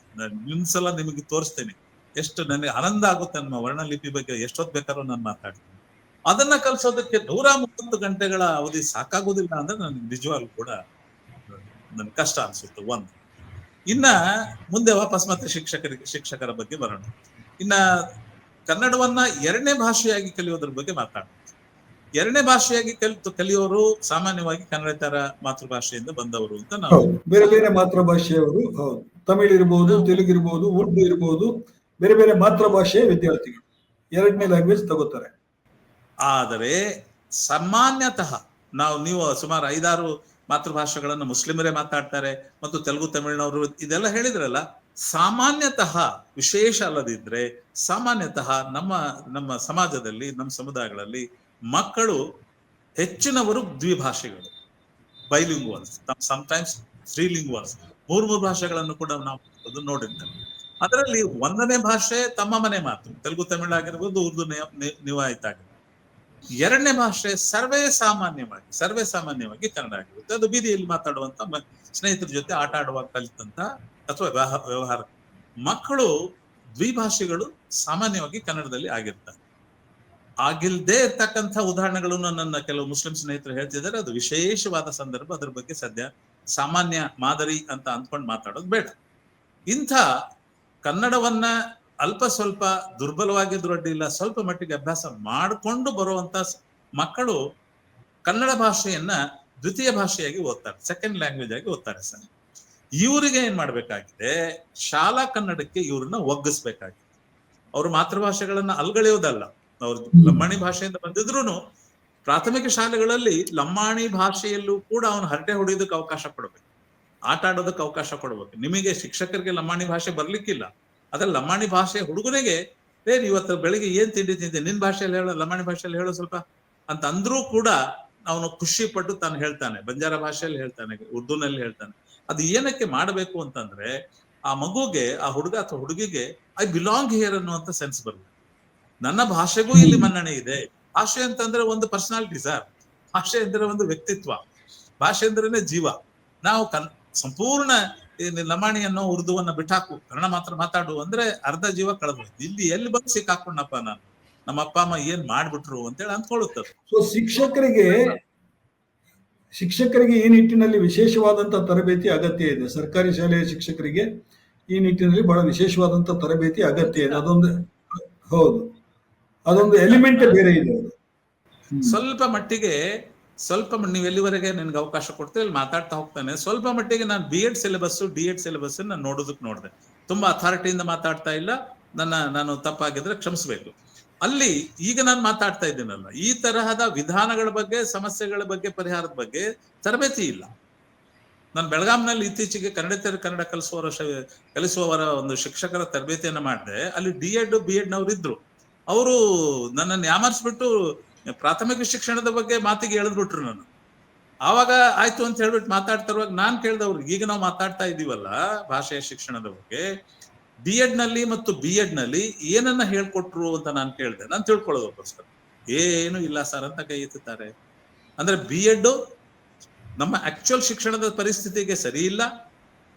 ಇನ್ನೊಂದ್ಸಲ ನಿಮಗೆ ತೋರಿಸ್ತೇನೆ, ಎಷ್ಟು ನನಗೆ ಆನಂದ ಆಗುತ್ತೆ. ನಮ್ಮ ವರ್ಣಲಿಪಿ ಬಗ್ಗೆ ಎಷ್ಟೊತ್ತು ಬೇಕಾದ್ರೂ ನಾನು ಮಾತಾಡ್ತೀನಿ. ಅದನ್ನ ಕಲಿಸೋದಕ್ಕೆ 130 ಗಂಟೆಗಳ ಅವಧಿ ಸಾಕಾಗೋದಿಲ್ಲ ಅಂದ್ರೆ ನನಗೆ ನಿಜವಾಗ್ಲೂ ಕೂಡ ನನ್ಗೆ ಕಷ್ಟ ಅನ್ಸುತ್ತೆ. ಒಂದು ಇನ್ನ ಮುಂದೆ ವಾಪಸ್ ಮತ್ತೆ ಶಿಕ್ಷಕರ ಬಗ್ಗೆ ಬರೋಣ. ಇನ್ನ ಕನ್ನಡವನ್ನ 2ನೇ ಭಾಷೆಯಾಗಿ ಕಲಿಯೋದ್ರ ಬಗ್ಗೆ ಮಾತಾಡೋಣ. 2ನೇ ಭಾಷೆಯಾಗಿ ಕಲಿಯೋರು ಸಾಮಾನ್ಯವಾಗಿ ಕನ್ನಡೇತರ ಮಾತೃಭಾಷೆಯಿಂದ ಬಂದವರು ಅಂತ ನಾವು
ಬೇರೆ ಬೇರೆ ಮಾತೃಭಾಷೆಯವರು, ತಮಿಳ್ ಇರ್ಬೋದು, ತೆಲುಗು ಇರ್ಬೋದು, ಉರ್ದು ಇರ್ಬೋದು, ಬೇರೆ ಬೇರೆ ಮಾತೃಭಾಷೆಯ ವಿದ್ಯಾರ್ಥಿಗಳು 2ನೇ ಲ್ಯಾಂಗ್ವೇಜ್ ತಗೋತಾರೆ.
ಆದರೆ ಸಾಮಾನ್ಯತಃ ನೀವು ಸುಮಾರು 5-6 ಮಾತೃಭಾಷೆಗಳನ್ನು ಮುಸ್ಲಿಮರೇ ಮಾತಾಡ್ತಾರೆ ಮತ್ತು ತೆಲುಗು ತಮಿಳಿನವರು ಇದೆಲ್ಲ ಹೇಳಿದ್ರಲ್ಲ. ಸಾಮಾನ್ಯತಃ, ವಿಶೇಷ ಅಲ್ಲದಿದ್ರೆ ಸಾಮಾನ್ಯತಃ ನಮ್ಮ ಸಮಾಜದಲ್ಲಿ, ನಮ್ಮ ಸಮುದಾಯಗಳಲ್ಲಿ ಮಕ್ಕಳು ಹೆಚ್ಚಿನವರು ದ್ವಿಭಾಷೆಗಳು, ಬೈಲಿಂಗ್ವಲ್ಸ್, ಸಮ್ಟೈಮ್ಸ್ ತ್ರಿಲಿಂಗ್ವಲ್ಸ್, 3 ಭಾಷೆಗಳನ್ನು ಕೂಡ ನಾವು ನೋಡಿರ್ತೇವೆ. ಅದರಲ್ಲಿ 1ನೇ ಭಾಷೆ ತಮ್ಮ ಮನೆ ಮಾತು, ತೆಲುಗು ತಮಿಳು ಆಗಿರ್ಬೋದು, ಉರ್ದು ನಿವಾಯಿತ ಆಗಿರ್ಬೋದು. 2ನೇ ಭಾಷೆ ಸರ್ವೇ ಸಾಮಾನ್ಯವಾಗಿ ಕನ್ನಡ ಆಗಿರುತ್ತೆ. ಅದು ಬೀದಿಯಲ್ಲಿ ಮಾತಾಡುವಂತ, ಸ್ನೇಹಿತರ ಜೊತೆ ಆಟ ಆಡುವಾಗ ಕಲಿತಂತ ಅಥವಾ ವ್ಯವಹಾರ. ಮಕ್ಕಳು ದ್ವಿಭಾಷೆಗಳು ಸಾಮಾನ್ಯವಾಗಿ ಕನ್ನಡದಲ್ಲಿ ಆಗಿರ್ತಾರೆ. ಆಗಿಲ್ದೇ ಇರ್ತಕ್ಕಂಥ ಉದಾಹರಣೆಗಳನ್ನು ನನ್ನ ಕೆಲವು ಮುಸ್ಲಿಂ ಸ್ನೇಹಿತರು ಹೇಳ್ತಿದ್ದಾರೆ. ಅದು ವಿಶೇಷವಾದ ಸಂದರ್ಭ, ಅದ್ರ ಬಗ್ಗೆ ಸದ್ಯ ಸಾಮಾನ್ಯ ಮಾದರಿ ಅಂತ ಅಂದ್ಕೊಂಡು ಮಾತಾಡೋದು ಬೇಡ. ಇಂಥ ಕನ್ನಡವನ್ನ ಅಲ್ಪ ಸ್ವಲ್ಪ ದುರ್ಬಲವಾಗಿದ್ರು ಅಡ್ಡಿಲ್ಲ, ಸ್ವಲ್ಪ ಮಟ್ಟಿಗೆ ಅಭ್ಯಾಸ ಮಾಡಿಕೊಂಡು ಬರುವಂತ ಮಕ್ಕಳು ಕನ್ನಡ ಭಾಷೆಯನ್ನ ದ್ವಿತೀಯ ಭಾಷೆಯಾಗಿ ಓದ್ತಾರೆ, ಸೆಕೆಂಡ್ ಲ್ಯಾಂಗ್ವೇಜ್ ಆಗಿ ಓದ್ತಾರೆ ಸರ್. ಇವರಿಗೆ ಏನ್ ಮಾಡ್ಬೇಕಾಗಿದೆ, ಶಾಲಾ ಕನ್ನಡಕ್ಕೆ ಇವ್ರನ್ನ ಒಗ್ಗಿಸ್ಬೇಕಾಗಿದೆ. ಅವ್ರ ಮಾತೃಭಾಷೆಗಳನ್ನ ಅಲ್ಗಳೆಯೋದಲ್ಲ. ಅವ್ರು ಲಂಬಾಣಿ ಭಾಷೆಯಿಂದ ಬಂದಿದ್ರು ಪ್ರಾಥಮಿಕ ಶಾಲೆಗಳಲ್ಲಿ ಲಂಬಾಣಿ ಭಾಷೆಯಲ್ಲೂ ಕೂಡ ಅವನು ಹರಟೆ ಹೊಡೆಯೋದಕ್ಕೆ ಅವಕಾಶ ಕೊಡ್ಬೇಕು, ಆಟ ಆಡೋದಕ್ಕೆ ಅವಕಾಶ ಕೊಡ್ಬೇಕು. ನಿಮಗೆ ಶಿಕ್ಷಕರಿಗೆ ಲಂಬಾಣಿ ಭಾಷೆ ಬರ್ಲಿಕ್ಕಿಲ್ಲ, ಅದ್ರಲ್ಲಿ ಲಂಬಾಣಿ ಭಾಷೆ ಹುಡುಗನಿಗೆ ಇವತ್ತು ಬೆಳಿಗ್ಗೆ ಏನ್ ತಿಂಡಿ ತಿಂತೆ, ನಿನ್ ಭಾಷೆಯಲ್ಲಿ ಹೇಳೋ, ಲಂಬಾಣಿ ಭಾಷೆಯಲ್ಲಿ ಹೇಳೋ ಸ್ವಲ್ಪ ಅಂತ ಅಂದ್ರೂ ಕೂಡ ಅವನು ಖುಷಿ ಪಟ್ಟು ತಾನು ಹೇಳ್ತಾನೆ, ಬಂಜಾರ ಭಾಷೆಯಲ್ಲಿ ಹೇಳ್ತಾನೆ, ಉರ್ದುನಲ್ಲಿ ಹೇಳ್ತಾನೆ. ಅದು ಏನಕ್ಕೆ ಮಾಡಬೇಕು ಅಂತಂದ್ರೆ ಆ ಮಗುಗೆ, ಆ ಹುಡುಗ ಅಥವಾ ಹುಡುಗಿಗೆ ಐ ಬಿಲಾಂಗ್ ಹಿಯರ್ ಅನ್ನುವಂತ ಸೆನ್ಸ್ ಬರುತ್ತೆ. ನನ್ನ ಭಾಷೆಗೂ ಇಲ್ಲಿ ಮನ್ನಣೆ ಇದೆ. ಭಾಷೆ ಅಂತಂದ್ರೆ ಒಂದು ಪರ್ಸನಾಲಿಟಿ ಸರ್, ಭಾಷೆ ಅಂದ್ರೆ ಒಂದು ವ್ಯಕ್ತಿತ್ವ, ಭಾಷೆ ಅಂದ್ರೇನೆ ಜೀವ. ನಾವು ಸಂಪೂರ್ಣ ಲಮಾಣಿ ಅನ್ನೋ ಉರ್ದುವನ್ನ ಬಿಟ್ಟಾಕು, ಕನ್ನಡ ಮಾತ್ರ ಮಾತಾಡು ಅಂದ್ರೆ ಅರ್ಧ ಜೀವ ಕಳೆದೋಯ್ತು. ಇಲ್ಲಿ ಎಲ್ಲಿ ಬಂದು ಸಿಕ್ಕಾಕೊಂಡಪ್ಪ ನಾನು, ನಮ್ಮ ಅಪ್ಪ ಅಮ್ಮ ಏನ್ ಮಾಡ್ಬಿಟ್ರು ಅಂತೇಳಿ ಅಂದ್ಕೊಳ್ಳುತ್ತದೆ.
ಸೊ ಶಿಕ್ಷಕರಿಗೆ ಈ ನಿಟ್ಟಿನಲ್ಲಿ ವಿಶೇಷವಾದಂತಹ ತರಬೇತಿ ಅಗತ್ಯ ಇದೆ. ಸರ್ಕಾರಿ ಶಾಲೆಯ ಶಿಕ್ಷಕರಿಗೆ ಈ ನಿಟ್ಟಿನಲ್ಲಿ ಬಹಳ ವಿಶೇಷವಾದಂತಹ ತರಬೇತಿ ಅಗತ್ಯ ಇದೆ. ಅದೊಂದು ಹೌದು, ಅದೊಂದು ಎಲಿಮೆಂಟ್ ಬೇರೆ ಇದೆ.
ಸ್ವಲ್ಪ ಮಟ್ಟಿಗೆ ನೀವು ಎಲ್ಲಿವರೆಗೆ ನಿನ್ಗೆ ಅವಕಾಶ ಕೊಡ್ತೀವಿ ಅಲ್ಲಿ ಮಾತಾಡ್ತಾ ಹೋಗ್ತಾನೆ. ಸ್ವಲ್ಪ ಮಟ್ಟಿಗೆ ನಾನು B.Ed ಸಿಲೆಬಸ್ D.Ed ಸಿಲೆಬಸ್ ನಾನು ನೋಡಿದೆ. ತುಂಬಾ ಅಥಾರಿಟಿಯಿಂದ ಮಾತಾಡ್ತಾ ಇಲ್ಲ, ನಾನು ತಪ್ಪಾಗಿದ್ರೆ ಕ್ಷಮಿಸ್ಬೇಕು. ಅಲ್ಲಿ ಈಗ ನಾನು ಮಾತಾಡ್ತಾ ಇದ್ದೀನಲ್ಲ, ಈ ತರಹದ ವಿಧಾನಗಳ ಬಗ್ಗೆ, ಸಮಸ್ಯೆಗಳ ಬಗ್ಗೆ, ಪರಿಹಾರದ ಬಗ್ಗೆ ತರಬೇತಿ ಇಲ್ಲ. ನಾನು ಬೆಳಗಾಂನಲ್ಲಿ ಇತ್ತೀಚೆಗೆ ಕನ್ನಡ ಕಲಿಸುವವರ ಒಂದು ಶಿಕ್ಷಕರ ತರಬೇತಿಯನ್ನ ಮಾಡಿದೆ. ಅಲ್ಲಿ D.Ed B.Ed ನವರು ಇದ್ರು. ಅವರು ನನ್ನನ್ನು ಯಾಮರ್ಸ್ಬಿಟ್ಟು ಪ್ರಾಥಮಿಕ ಶಿಕ್ಷಣದ ಬಗ್ಗೆ ಮಾತಿಗೆ ಎಳೆದ್ಬಿಟ್ರು. ನಾನು ಆವಾಗ ಆಯ್ತು ಅಂತ ಹೇಳ್ಬಿಟ್ಟು ಮಾತಾಡ್ತಾ ಇರುವಾಗ ನಾನು ಕೇಳ್ದವ್ರಿಗೆ, ಈಗ ನಾವು ಮಾತಾಡ್ತಾ ಇದೀವಲ್ಲ ಭಾಷೆಯ ಶಿಕ್ಷಣದ ಬಗ್ಗೆ, D.Ed ನಲ್ಲಿ ಮತ್ತು B.Ed ನಲ್ಲಿ ಏನನ್ನ ಹೇಳ್ಕೊಟ್ರು ಅಂತ ನಾನು ಕೇಳಿದೆ. ನಾನು ತಿಳ್ಕೊಳ್ಳೋದಕ್ಕೋಸ್ಕರ ಏನು ಇಲ್ಲ ಸರ್ ಅಂತ ಕೈ ಎತ್ತುತ್ತಾರೆ. ಅಂದ್ರೆ B.Ed ನಮ್ಮ ಆಕ್ಚುಯಲ್ ಶಿಕ್ಷಣದ ಪರಿಸ್ಥಿತಿಗೆ ಸರಿ ಇಲ್ಲ,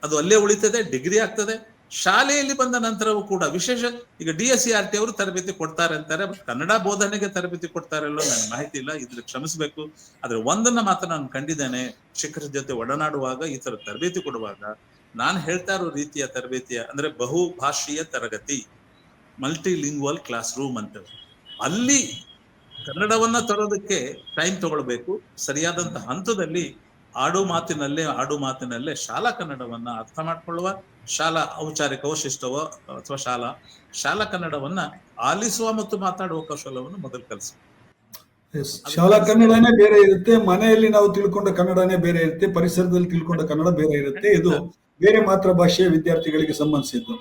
ಅದು ಅಲ್ಲೇ ಉಳಿತದೆ, ಡಿಗ್ರಿ ಆಗ್ತದೆ. ಶಾಲೆಯಲ್ಲಿ ಬಂದ ನಂತರವೂ ಕೂಡ ವಿಶೇಷ ಈಗ DSERT ಅವರು ತರಬೇತಿ ಕೊಡ್ತಾರೆ ಅಂತಾರೆ, ಕನ್ನಡ ಬೋಧನೆಗೆ ತರಬೇತಿ ಕೊಡ್ತಾರೆ ಅಲ್ಲೋ ನನಗೆ ಮಾಹಿತಿ ಇಲ್ಲ, ಇದ್ರ ಕ್ಷಮಿಸ್ಬೇಕು. ಆದ್ರೆ ಒಂದನ್ನ ಮಾತ್ರ ನಾನು ಕಂಡಿದ್ದೇನೆ, ಶಿಕ್ಷಕರ ಜೊತೆ ಒಡನಾಡುವಾಗ, ಈ ತರ ತರಬೇತಿ ಕೊಡುವಾಗ ನಾನು ಹೇಳ್ತಾ ಇರೋ ರೀತಿಯ ತರಬೇತಿಯ ಅಂದ್ರೆ ಬಹುಭಾಷೀಯ ತರಗತಿ, ಮಲ್ಟಿಲಿಂಗ್ವಲ್ ಕ್ಲಾಸ್ ರೂಮ್ ಅಂತ, ಅಲ್ಲಿ ಕನ್ನಡವನ್ನ ತರೋದಕ್ಕೆ ಟೈಮ್ ತಗೊಳ್ಬೇಕು. ಸರಿಯಾದಂತ ಹಂತದಲ್ಲಿ ಆಡು ಮಾತಿನಲ್ಲೇ ಶಾಲಾ ಕನ್ನಡವನ್ನ ಅರ್ಥ ಮಾಡ್ಕೊಳ್ಳುವ, ಶಾಲಾ ಔಪಚಾರಿಕವೋ ಶಿಷ್ಟವೋ ಅಥವಾ ಶಾಲಾ ಕನ್ನಡವನ್ನ ಆಲಿಸುವ ಮತ್ತು ಮಾತಾಡುವ ಕೌಶಲ್ಯವನ್ನು ಮೊದಲು ಕಲಿಸಿ.
ಶಾಲಾ ಕನ್ನಡನೇ ಬೇರೆ ಇರುತ್ತೆ, ಮನೆಯಲ್ಲಿ ನಾವು ತಿಳ್ಕೊಂಡ ಕನ್ನಡನೇ ಬೇರೆ ಇರುತ್ತೆ, ಪರಿಸರದಲ್ಲಿ ತಿಳ್ಕೊಂಡ ಕನ್ನಡ ಬೇರೆ ಇರುತ್ತೆ. ಇದು ಬೇರೆ ಮಾತೃಭಾಷೆಯ ವಿದ್ಯಾರ್ಥಿಗಳಿಗೆ ಸಂಬಂಧಿಸಿದ್ದು.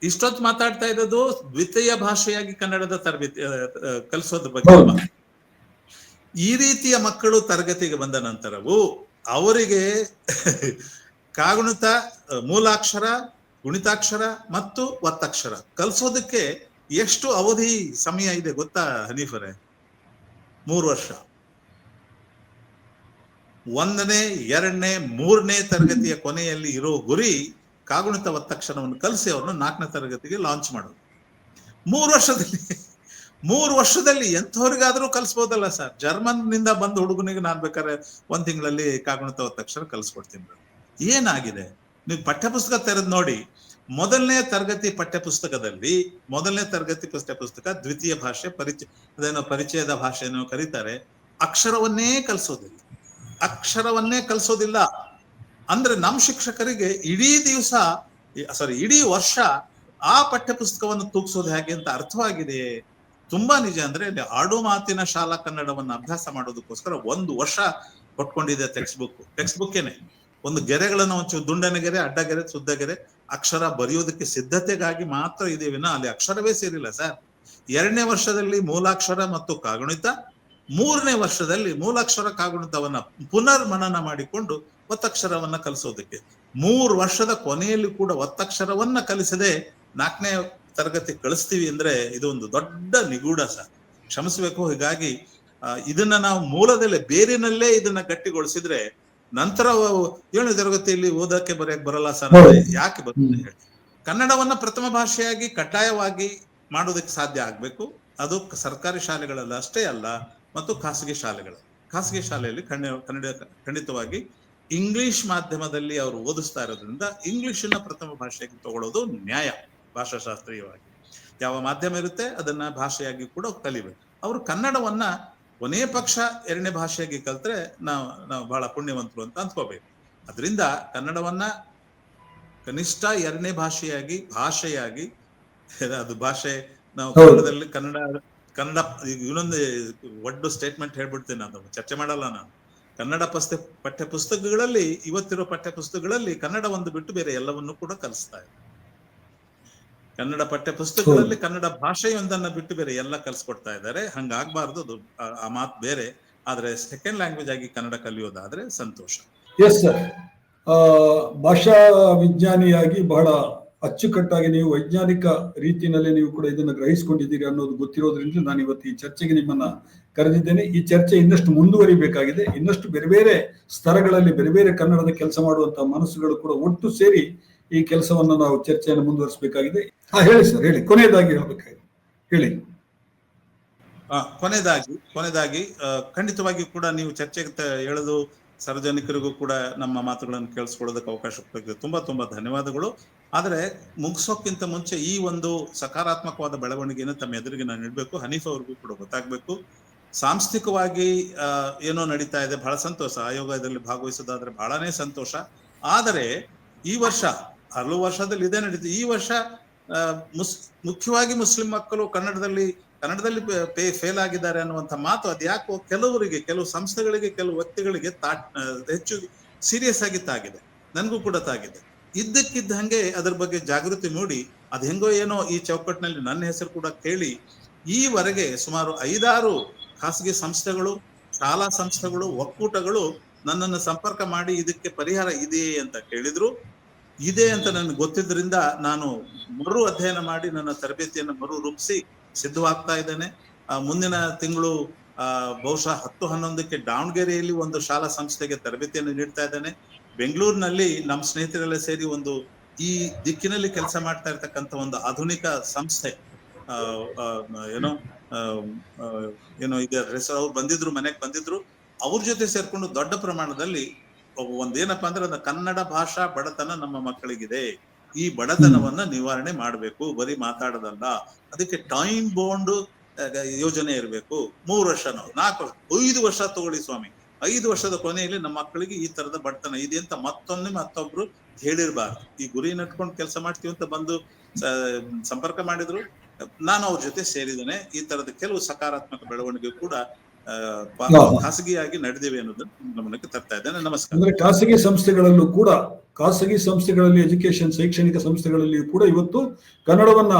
ಇಷ್ಟೊತ್ತು ಮಾತಾಡ್ತಾ ಇರೋದು ದ್ವಿತೀಯ ಭಾಷೆಯಾಗಿ ಕನ್ನಡದ ತರಬೇತಿ ಕಲಿಸೋದ್ರ ಬಗ್ಗೆ. ಈ ರೀತಿಯ ಮಕ್ಕಳು ತರಗತಿಗೆ ಬಂದ ನಂತರವೂ ಅವರಿಗೆ ಕಾಗುಣಿತ, ಮೂಲಾಕ್ಷರ, ಗುಣಿತಾಕ್ಷರ ಮತ್ತು ಒತ್ತಕ್ಷರ ಕಲಿಸೋದಕ್ಕೆ ಎಷ್ಟು ಅವಧಿ ಸಮಯ ಇದೆ ಗೊತ್ತಾ ಹನೀಫರೇ? 3 ವರ್ಷ. 1ನೇ 2ನೇ 3ನೇ ತರಗತಿಯ ಕೊನೆಯಲ್ಲಿ ಇರೋ ಗುರಿ ಕಾಗುಣಿತ ಒತ್ತಕ್ಷರವನ್ನು ಕಲಿಸಿ ಅವ್ರನ್ನ 4ನೇ ತರಗತಿಗೆ ಲಾಂಚ್ ಮಾಡೋದು. 3 ವರ್ಷದಲ್ಲಿ ಎಂಥವ್ರಿಗಾದ್ರೂ ಕಲಿಸ್ಬೋದಲ್ಲ ಸರ್? ಜರ್ಮನ್ ನಿಂದ ಬಂದ ಹುಡುಗನಿಗೆ ನಾನು ಬೇಕಾದ್ರೆ 1 ತಿಂಗಳಲ್ಲಿ ಕಾಗುಣಿತ ಒತ್ತಕ್ಷರ ಕಲಿಸ್ಕೊಡ್ತೀನಿ. ಏನಾಗಿದೆ? ನೀವು ಪಠ್ಯಪುಸ್ತಕ ತೆರೆದು ನೋಡಿ, ಮೊದಲನೇ ತರಗತಿ ಪಠ್ಯಪುಸ್ತಕದಲ್ಲಿ, ಮೊದಲನೇ ತರಗತಿ ಪಠ್ಯಪುಸ್ತಕ ದ್ವಿತೀಯ ಭಾಷೆ ಪರಿಚಯದ ಭಾಷೆ ಏನೋ ಕರೀತಾರೆ, ಅಕ್ಷರವನ್ನೇ ಕಲಿಸೋದಿಲ್ಲ. ಅಂದ್ರೆ ನಮ್ಮ ಶಿಕ್ಷಕರಿಗೆ ಇಡೀ ವರ್ಷ ಆ ಪಠ್ಯಪುಸ್ತಕವನ್ನು ತೂಗಿಸೋದು ಹೇಗೆ ಅಂತ ಅರ್ಥವಾಗಿದೆಯೇ? ತುಂಬಾ ನಿಜ. ಅಂದ್ರೆ ಆಡು ಮಾತಿನ ಶಾಲಾ ಕನ್ನಡವನ್ನು ಅಭ್ಯಾಸ ಮಾಡೋದಕ್ಕೋಸ್ಕರ 1 ವರ್ಷ ಕೊಟ್ಕೊಂಡಿದೆ ಟೆಕ್ಸ್ಟ್ ಬುಕ್ಕೇನೆ. ಒಂದು ಗೆರೆಗಳನ್ನು ಒಂಚೂರು ದುಂಡನ ಗೆರೆ, ಅಡ್ಡಗೆರೆ, ಸುದ್ದಗೆರೆ, ಅಕ್ಷರ ಬರೆಯೋದಕ್ಕೆ ಸಿದ್ಧತೆಗಾಗಿ ಮಾತ್ರ ಇದೆ ವಿನ ಅಲ್ಲಿ ಅಕ್ಷರವೇ ಸೇರಿಲ್ಲ ಸರ್. 2ನೇ ವರ್ಷದಲ್ಲಿ ಮೂಲಾಕ್ಷರ ಮತ್ತು ಕಾಗುಣಿತ, 3ನೇ ವರ್ಷದಲ್ಲಿ ಮೂಲಾಕ್ಷರ ಕಾಗುಣಿತವನ್ನ ಪುನರ್ ಮನನ ಮಾಡಿಕೊಂಡು ಒತ್ತಕ್ಷರವನ್ನ ಕಲಿಸೋದಕ್ಕೆ. 3 ವರ್ಷದ ಕೊನೆಯಲ್ಲಿ ಕೂಡ ಒತ್ತಕ್ಷರವನ್ನ ಕಲಿಸದೆ 4ನೇ ತರಗತಿ ಕಳಿಸ್ತೀವಿ ಅಂದ್ರೆ ಇದು ಒಂದು ದೊಡ್ಡ ನಿಗೂಢ ಸರ್, ಕ್ಷಮಿಸ್ಬೇಕು. ಹೀಗಾಗಿ ಇದನ್ನ ನಾವು ಮೂಲದಲ್ಲೇ ಬೇರಿನಲ್ಲೇ ಇದನ್ನ ಗಟ್ಟಿಗೊಳಿಸಿದ್ರೆ ನಂತರ 7ನೇ ತರಗತಿಯಲ್ಲಿ ಓದಕ್ಕೆ ಬರೆಯಕ್ಕೆ ಬರಲ್ಲ ಸರ್. ಯಾಕೆ ಬರ್ತದೆ ಹೇಳಿ? ಕನ್ನಡವನ್ನ ಪ್ರಥಮ ಭಾಷೆಯಾಗಿ ಕಡ್ಡಾಯವಾಗಿ ಮಾಡೋದಕ್ಕೆ ಸಾಧ್ಯ ಆಗ್ಬೇಕು. ಅದು ಸರ್ಕಾರಿ ಶಾಲೆಗಳಲ್ಲಿ ಅಷ್ಟೇ ಅಲ್ಲ, ಮತ್ತು ಖಾಸಗಿ ಶಾಲೆಯಲ್ಲಿ ಖಂಡಿತವಾಗಿ ಇಂಗ್ಲಿಷ್ ಮಾಧ್ಯಮದಲ್ಲಿ ಅವರು ಓದಿಸ್ತಾ ಇರೋದ್ರಿಂದ ಇಂಗ್ಲಿಷನ್ನ ಪ್ರಥಮ ಭಾಷೆಯಾಗಿ ತಗೊಳ್ಳೋದು ನ್ಯಾಯ. ಭಾಷಾಶಾಸ್ತ್ರೀಯವಾಗಿ ಯಾವ ಮಾಧ್ಯಮ ಇರುತ್ತೆ ಅದನ್ನ ಭಾಷೆಯಾಗಿ ಕೂಡ ಕಲಿಬೇಕು. ಅವರು ಕನ್ನಡವನ್ನ ಕೊನೆಯ ಪಕ್ಷ 2ನೇ ಭಾಷೆಯಾಗಿ ಕಲ್ತ್ರೆ ನಾವು ಬಹಳ ಪುಣ್ಯವಂತರು ಅಂತ ಅಂದ್ಕೋಬೇಕು. ಅದರಿಂದ ಕನ್ನಡವನ್ನ ಕನಿಷ್ಠ 2ನೇ ಭಾಷೆಯಾಗಿ ಅದು ಭಾಷೆ ನಾವು ಕನ್ನಡದಲ್ಲಿ ಕನ್ನಡ ಇನ್ನೊಂದು ಒಡ್ಡು ಸ್ಟೇಟ್ಮೆಂಟ್ ಹೇಳ್ಬಿಡ್ತೀನಿ, ನಾನು ಚರ್ಚೆ ಮಾಡಲ್ಲ. ನಾನು ಕನ್ನಡ ಪಠ್ಯಪುಸ್ತಕಗಳಲ್ಲಿ ಇವತ್ತಿರೋ ಪಠ್ಯಪುಸ್ತಕಗಳಲ್ಲಿ ಕನ್ನಡ ಒಂದು ಬಿಟ್ಟು ಬೇರೆ ಎಲ್ಲವನ್ನೂ ಕೂಡ ಕಲಿಸ್ತಾ ಇದೆ. ಕನ್ನಡ ಪಠ್ಯಪುಸ್ತಕಗಳಲ್ಲಿ ಕನ್ನಡ ಭಾಷೆಯೊಂದನ್ನ ಬಿಟ್ಟು ಬೇರೆ ಎಲ್ಲ ಕಲ್ಸ್ಕೊಡ್ತಾ ಇದ್ದಾರೆ. ಹಂಗಾಗ್ಬಾರ್ದು. ಅದು ಆ ಮಾತು ಬೇರೆ. ಆದ್ರೆ ಸೆಕೆಂಡ್ ಲ್ಯಾಂಗ್ವೇಜ್ ಆಗಿ ಕನ್ನಡ ಕಲಿಯೋದಾದ್ರೆ ಸಂತೋಷ.
ಎಸ್ ಸರ್, ಭಾಷಾ ವಿಜ್ಞಾನಿಯಾಗಿ ಬಹಳ ಅಚ್ಚುಕಟ್ಟಾಗಿ ನೀವು ವೈಜ್ಞಾನಿಕ ರೀತಿಯಲ್ಲಿ ನೀವು ಕೂಡ ಇದನ್ನು ಗ್ರಹಿಸಿಕೊಂಡಿದ್ದೀರಿ ಅನ್ನೋದು ಗೊತ್ತಿರೋದ್ರಿಂದ ನಾನು ಇವತ್ತು ಈ ಚರ್ಚೆಗೆ ನಿಮ್ಮನ್ನ ಕರೆದಿದ್ದೇನೆ. ಈ ಚರ್ಚೆ ಇನ್ನಷ್ಟು ಮುಂದುವರಿಬೇಕಾಗಿದೆ. ಇನ್ನಷ್ಟು ಬೇರೆ ಬೇರೆ ಸ್ತರಗಳಲ್ಲಿ ಬೇರೆ ಬೇರೆ ಕನ್ನಡದ ಕೆಲಸ ಮಾಡುವಂತಹ ಮನಸ್ಸುಗಳು ಕೂಡ ಒಟ್ಟು ಸೇರಿ ಈ ಕೆಲಸವನ್ನು ನಾವು ಚರ್ಚೆಯನ್ನು ಮುಂದುವರಿಸಬೇಕಾಗಿದೆ. ಹೇಳಿ ಸರ್, ಹೇಳಿ, ಕೊನೆಯದಾಗಿ ಹೇಳ್ಬೇಕಾಗಿದೆ, ಹೇಳಿ.
ಕೊನೆಯದಾಗಿ ಖಂಡಿತವಾಗಿಯೂ ಕೂಡ ನೀವು ಚರ್ಚೆಗೆ ಹೇಳೋದು ಸಾರ್ವಜನಿಕರಿಗೂ ಕೂಡ ನಮ್ಮ ಮಾತುಗಳನ್ನು ಕೇಳಿಸ್ಕೊಳ್ಳೋದಕ್ಕೆ ಅವಕಾಶ ಕೊಟ್ಟಿದೆ. ತುಂಬಾ ತುಂಬಾ ಧನ್ಯವಾದಗಳು. ಆದರೆ ಮುಗಿಸೋಕ್ಕಿಂತ ಮುಂಚೆ ಈ ಒಂದು ಸಕಾರಾತ್ಮಕವಾದ ಬೆಳವಣಿಗೆಯನ್ನು ತಮ್ಮ ಎದುರಿಗೆ ನಾನು ನೀಡಬೇಕು. ಹನೀಫ್ ಅವ್ರಿಗೂ ಕೂಡ ಗೊತ್ತಾಗಬೇಕು. ಸಾಂಸ್ಥಿಕವಾಗಿ ಏನೋ ನಡೀತಾ ಇದೆ, ಬಹಳ ಸಂತೋಷ. ಆಯೋಗ ಇದರಲ್ಲಿ ಭಾಗವಹಿಸೋದಾದ್ರೆ ಬಹಳನೇ ಸಂತೋಷ. ಆದರೆ ಈ ವರ್ಷ ಹಲವು ವರ್ಷದಲ್ಲಿ ಇದೇ ನಡೀತು. ಈ ವರ್ಷ ಮುಖ್ಯವಾಗಿ ಮುಸ್ಲಿಂ ಮಕ್ಕಳು ಕನ್ನಡದಲ್ಲಿ ಫೇಲ್ ಆಗಿದ್ದಾರೆ ಅನ್ನುವಂಥ ಮಾತು ಅದ್ಯಾಕೋ ಕೆಲವರಿಗೆ, ಕೆಲವು ಸಂಸ್ಥೆಗಳಿಗೆ, ಕೆಲವು ವ್ಯಕ್ತಿಗಳಿಗೆ ಹೆಚ್ಚು ಸೀರಿಯಸ್ ಆಗಿ ತಾಗಿದೆ. ನನಗೂ ಕೂಡ ತಾಗಿದೆ. ಇದ್ದಕ್ಕಿದ್ದಂಗೆ ಅದರ ಬಗ್ಗೆ ಜಾಗೃತಿ ಮೂಡಿ ಅದ್ ಹೆಂಗೋ ಏನೋ ಈ ಚೌಕಟ್ಟಿನಲ್ಲಿ ನನ್ನ ಹೆಸರು ಕೂಡ ಕೇಳಿ ಈವರೆಗೆ ಸುಮಾರು 5-6 ಖಾಸಗಿ ಸಂಸ್ಥೆಗಳು, ಶಾಲಾ ಸಂಸ್ಥೆಗಳು, ಒಕ್ಕೂಟಗಳು ನನ್ನನ್ನು ಸಂಪರ್ಕ ಮಾಡಿ ಇದಕ್ಕೆ ಪರಿಹಾರ ಇದೆಯೇ ಅಂತ ಕೇಳಿದ್ರು. ಇದೆ ಅಂತ ನನಗೆ ಗೊತ್ತಿದ್ರಿಂದ ನಾನು ಮರು ಅಧ್ಯಯನ ಮಾಡಿ ನನ್ನ ತರಬೇತಿಯನ್ನು ಮರು ರೂಪಿಸಿ ಸಿದ್ಧವಾಗ್ತಾ ಇದ್ದೇನೆ. ಮುಂದಿನ ತಿಂಗಳು ಬಹುಶಃ 10-11ಕ್ಕೆ ದಾವಣಗೆರೆಯಲ್ಲಿ ಒಂದು ಶಾಲಾ ಸಂಸ್ಥೆಗೆ ತರಬೇತಿಯನ್ನು ನೀಡ್ತಾ ಇದ್ದೇನೆ. ಬೆಂಗಳೂರಿನಲ್ಲಿ ನಮ್ಮ ಸ್ನೇಹಿತರೆಲ್ಲ ಸೇರಿ ಒಂದು ಈ ದಿಕ್ಕಿನಲ್ಲಿ ಕೆಲಸ ಮಾಡ್ತಾ ಇರ್ತಕ್ಕಂಥ ಒಂದು ಆಧುನಿಕ ಸಂಸ್ಥೆ ಏನೋ ಇದೆ ಹೆಸರು. ಅವ್ರು ಬಂದಿದ್ರು, ಮನೆಗೆ ಬಂದಿದ್ರು. ಅವ್ರ ಜೊತೆ ಸೇರ್ಕೊಂಡು ದೊಡ್ಡ ಪ್ರಮಾಣದಲ್ಲಿ ಒಂದೇನಪ್ಪಾ ಅಂದ್ರೆ ಅದು ಕನ್ನಡ ಭಾಷಾ ಬಡತನ ನಮ್ಮ ಮಕ್ಕಳಿಗಿದೆ. ಈ ಬಡತನವನ್ನ ನಿವಾರಣೆ ಮಾಡಬೇಕು, ಬರೀ ಮಾತಾಡೋದಲ್ಲ. ಅದಕ್ಕೆ ಟೈಮ್ ಬೌಂಡ್ ಯೋಜನೆ ಇರಬೇಕು. 3 ವರ್ಷನೋ 4 ವರ್ಷ, 5 ವರ್ಷ ತಗೊಳ್ಳಿ ಸ್ವಾಮಿ. 5 ವರ್ಷದ ಕೊನೆಯಲ್ಲಿ ನಮ್ಮ ಮಕ್ಕಳಿಗೆ ಈ ತರದ ಬಡತನ ಇದೆ ಅಂತ ಮತ್ತೊಬ್ರು ಹೇಳಿರ್ಬಾರ್ದು. ಈ ಗುರಿ ನಟ್ಕೊಂಡು ಕೆಲಸ ಮಾಡ್ತೀವಿ ಅಂತ ಬಂದು ಸಂಪರ್ಕ ಮಾಡಿದ್ರು. ನಾನು ಅವ್ರ ಜೊತೆ ಸೇರಿದ್ದೇನೆ. ಈ ತರದ ಕೆಲವು ಸಕಾರಾತ್ಮಕ ಬೆಳವಣಿಗೆ ಕೂಡ ಖಾಸಗಿಯಾಗಿ ನಡೆದಿವೆ ಅನ್ನೋದನ್ನ ಗಮನಕ್ಕೆ ತರ್ತಾ ಇದ್ದೇನೆ. ನಮಸ್ಕಾರ.
ಅಂದ್ರೆ ಖಾಸಗಿ ಸಂಸ್ಥೆಗಳಲ್ಲೂ ಕೂಡ, ಖಾಸಗಿ ಸಂಸ್ಥೆಗಳಲ್ಲಿ, ಎಜುಕೇಶನ್ ಶೈಕ್ಷಣಿಕ ಸಂಸ್ಥೆಗಳಲ್ಲಿಯೂ ಕೂಡ ಇವತ್ತು ಕನ್ನಡವನ್ನ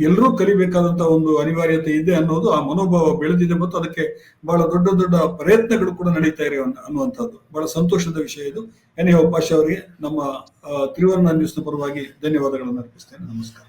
ಎಲ್ಲರೂ ಕಲಿಬೇಕಾದಂತಹ ಒಂದು ಅನಿವಾರ್ಯತೆ ಇದೆ ಅನ್ನೋದು ಆ ಮನೋಭಾವ ಬೆಳೆದಿದೆ ಮತ್ತು ಅದಕ್ಕೆ ಬಹಳ ದೊಡ್ಡ ದೊಡ್ಡ ಪ್ರಯತ್ನಗಳು ಕೂಡ ನಡೀತಾ ಇವೆ ಅನ್ನುವಂಥದ್ದು ಬಹಳ ಸಂತೋಷದ ವಿಷಯ ಇದು. ಎನಿಹೋ ಪಾಷಾ ಅವರಿಗೆ ನಮ್ಮ ತ್ರಿವರ್ಣ ನ್ಯೂಸ್ನ ಪರವಾಗಿ ಧನ್ಯವಾದಗಳನ್ನು ಅರ್ಪಿಸ್ತೇನೆ. ನಮಸ್ಕಾರ.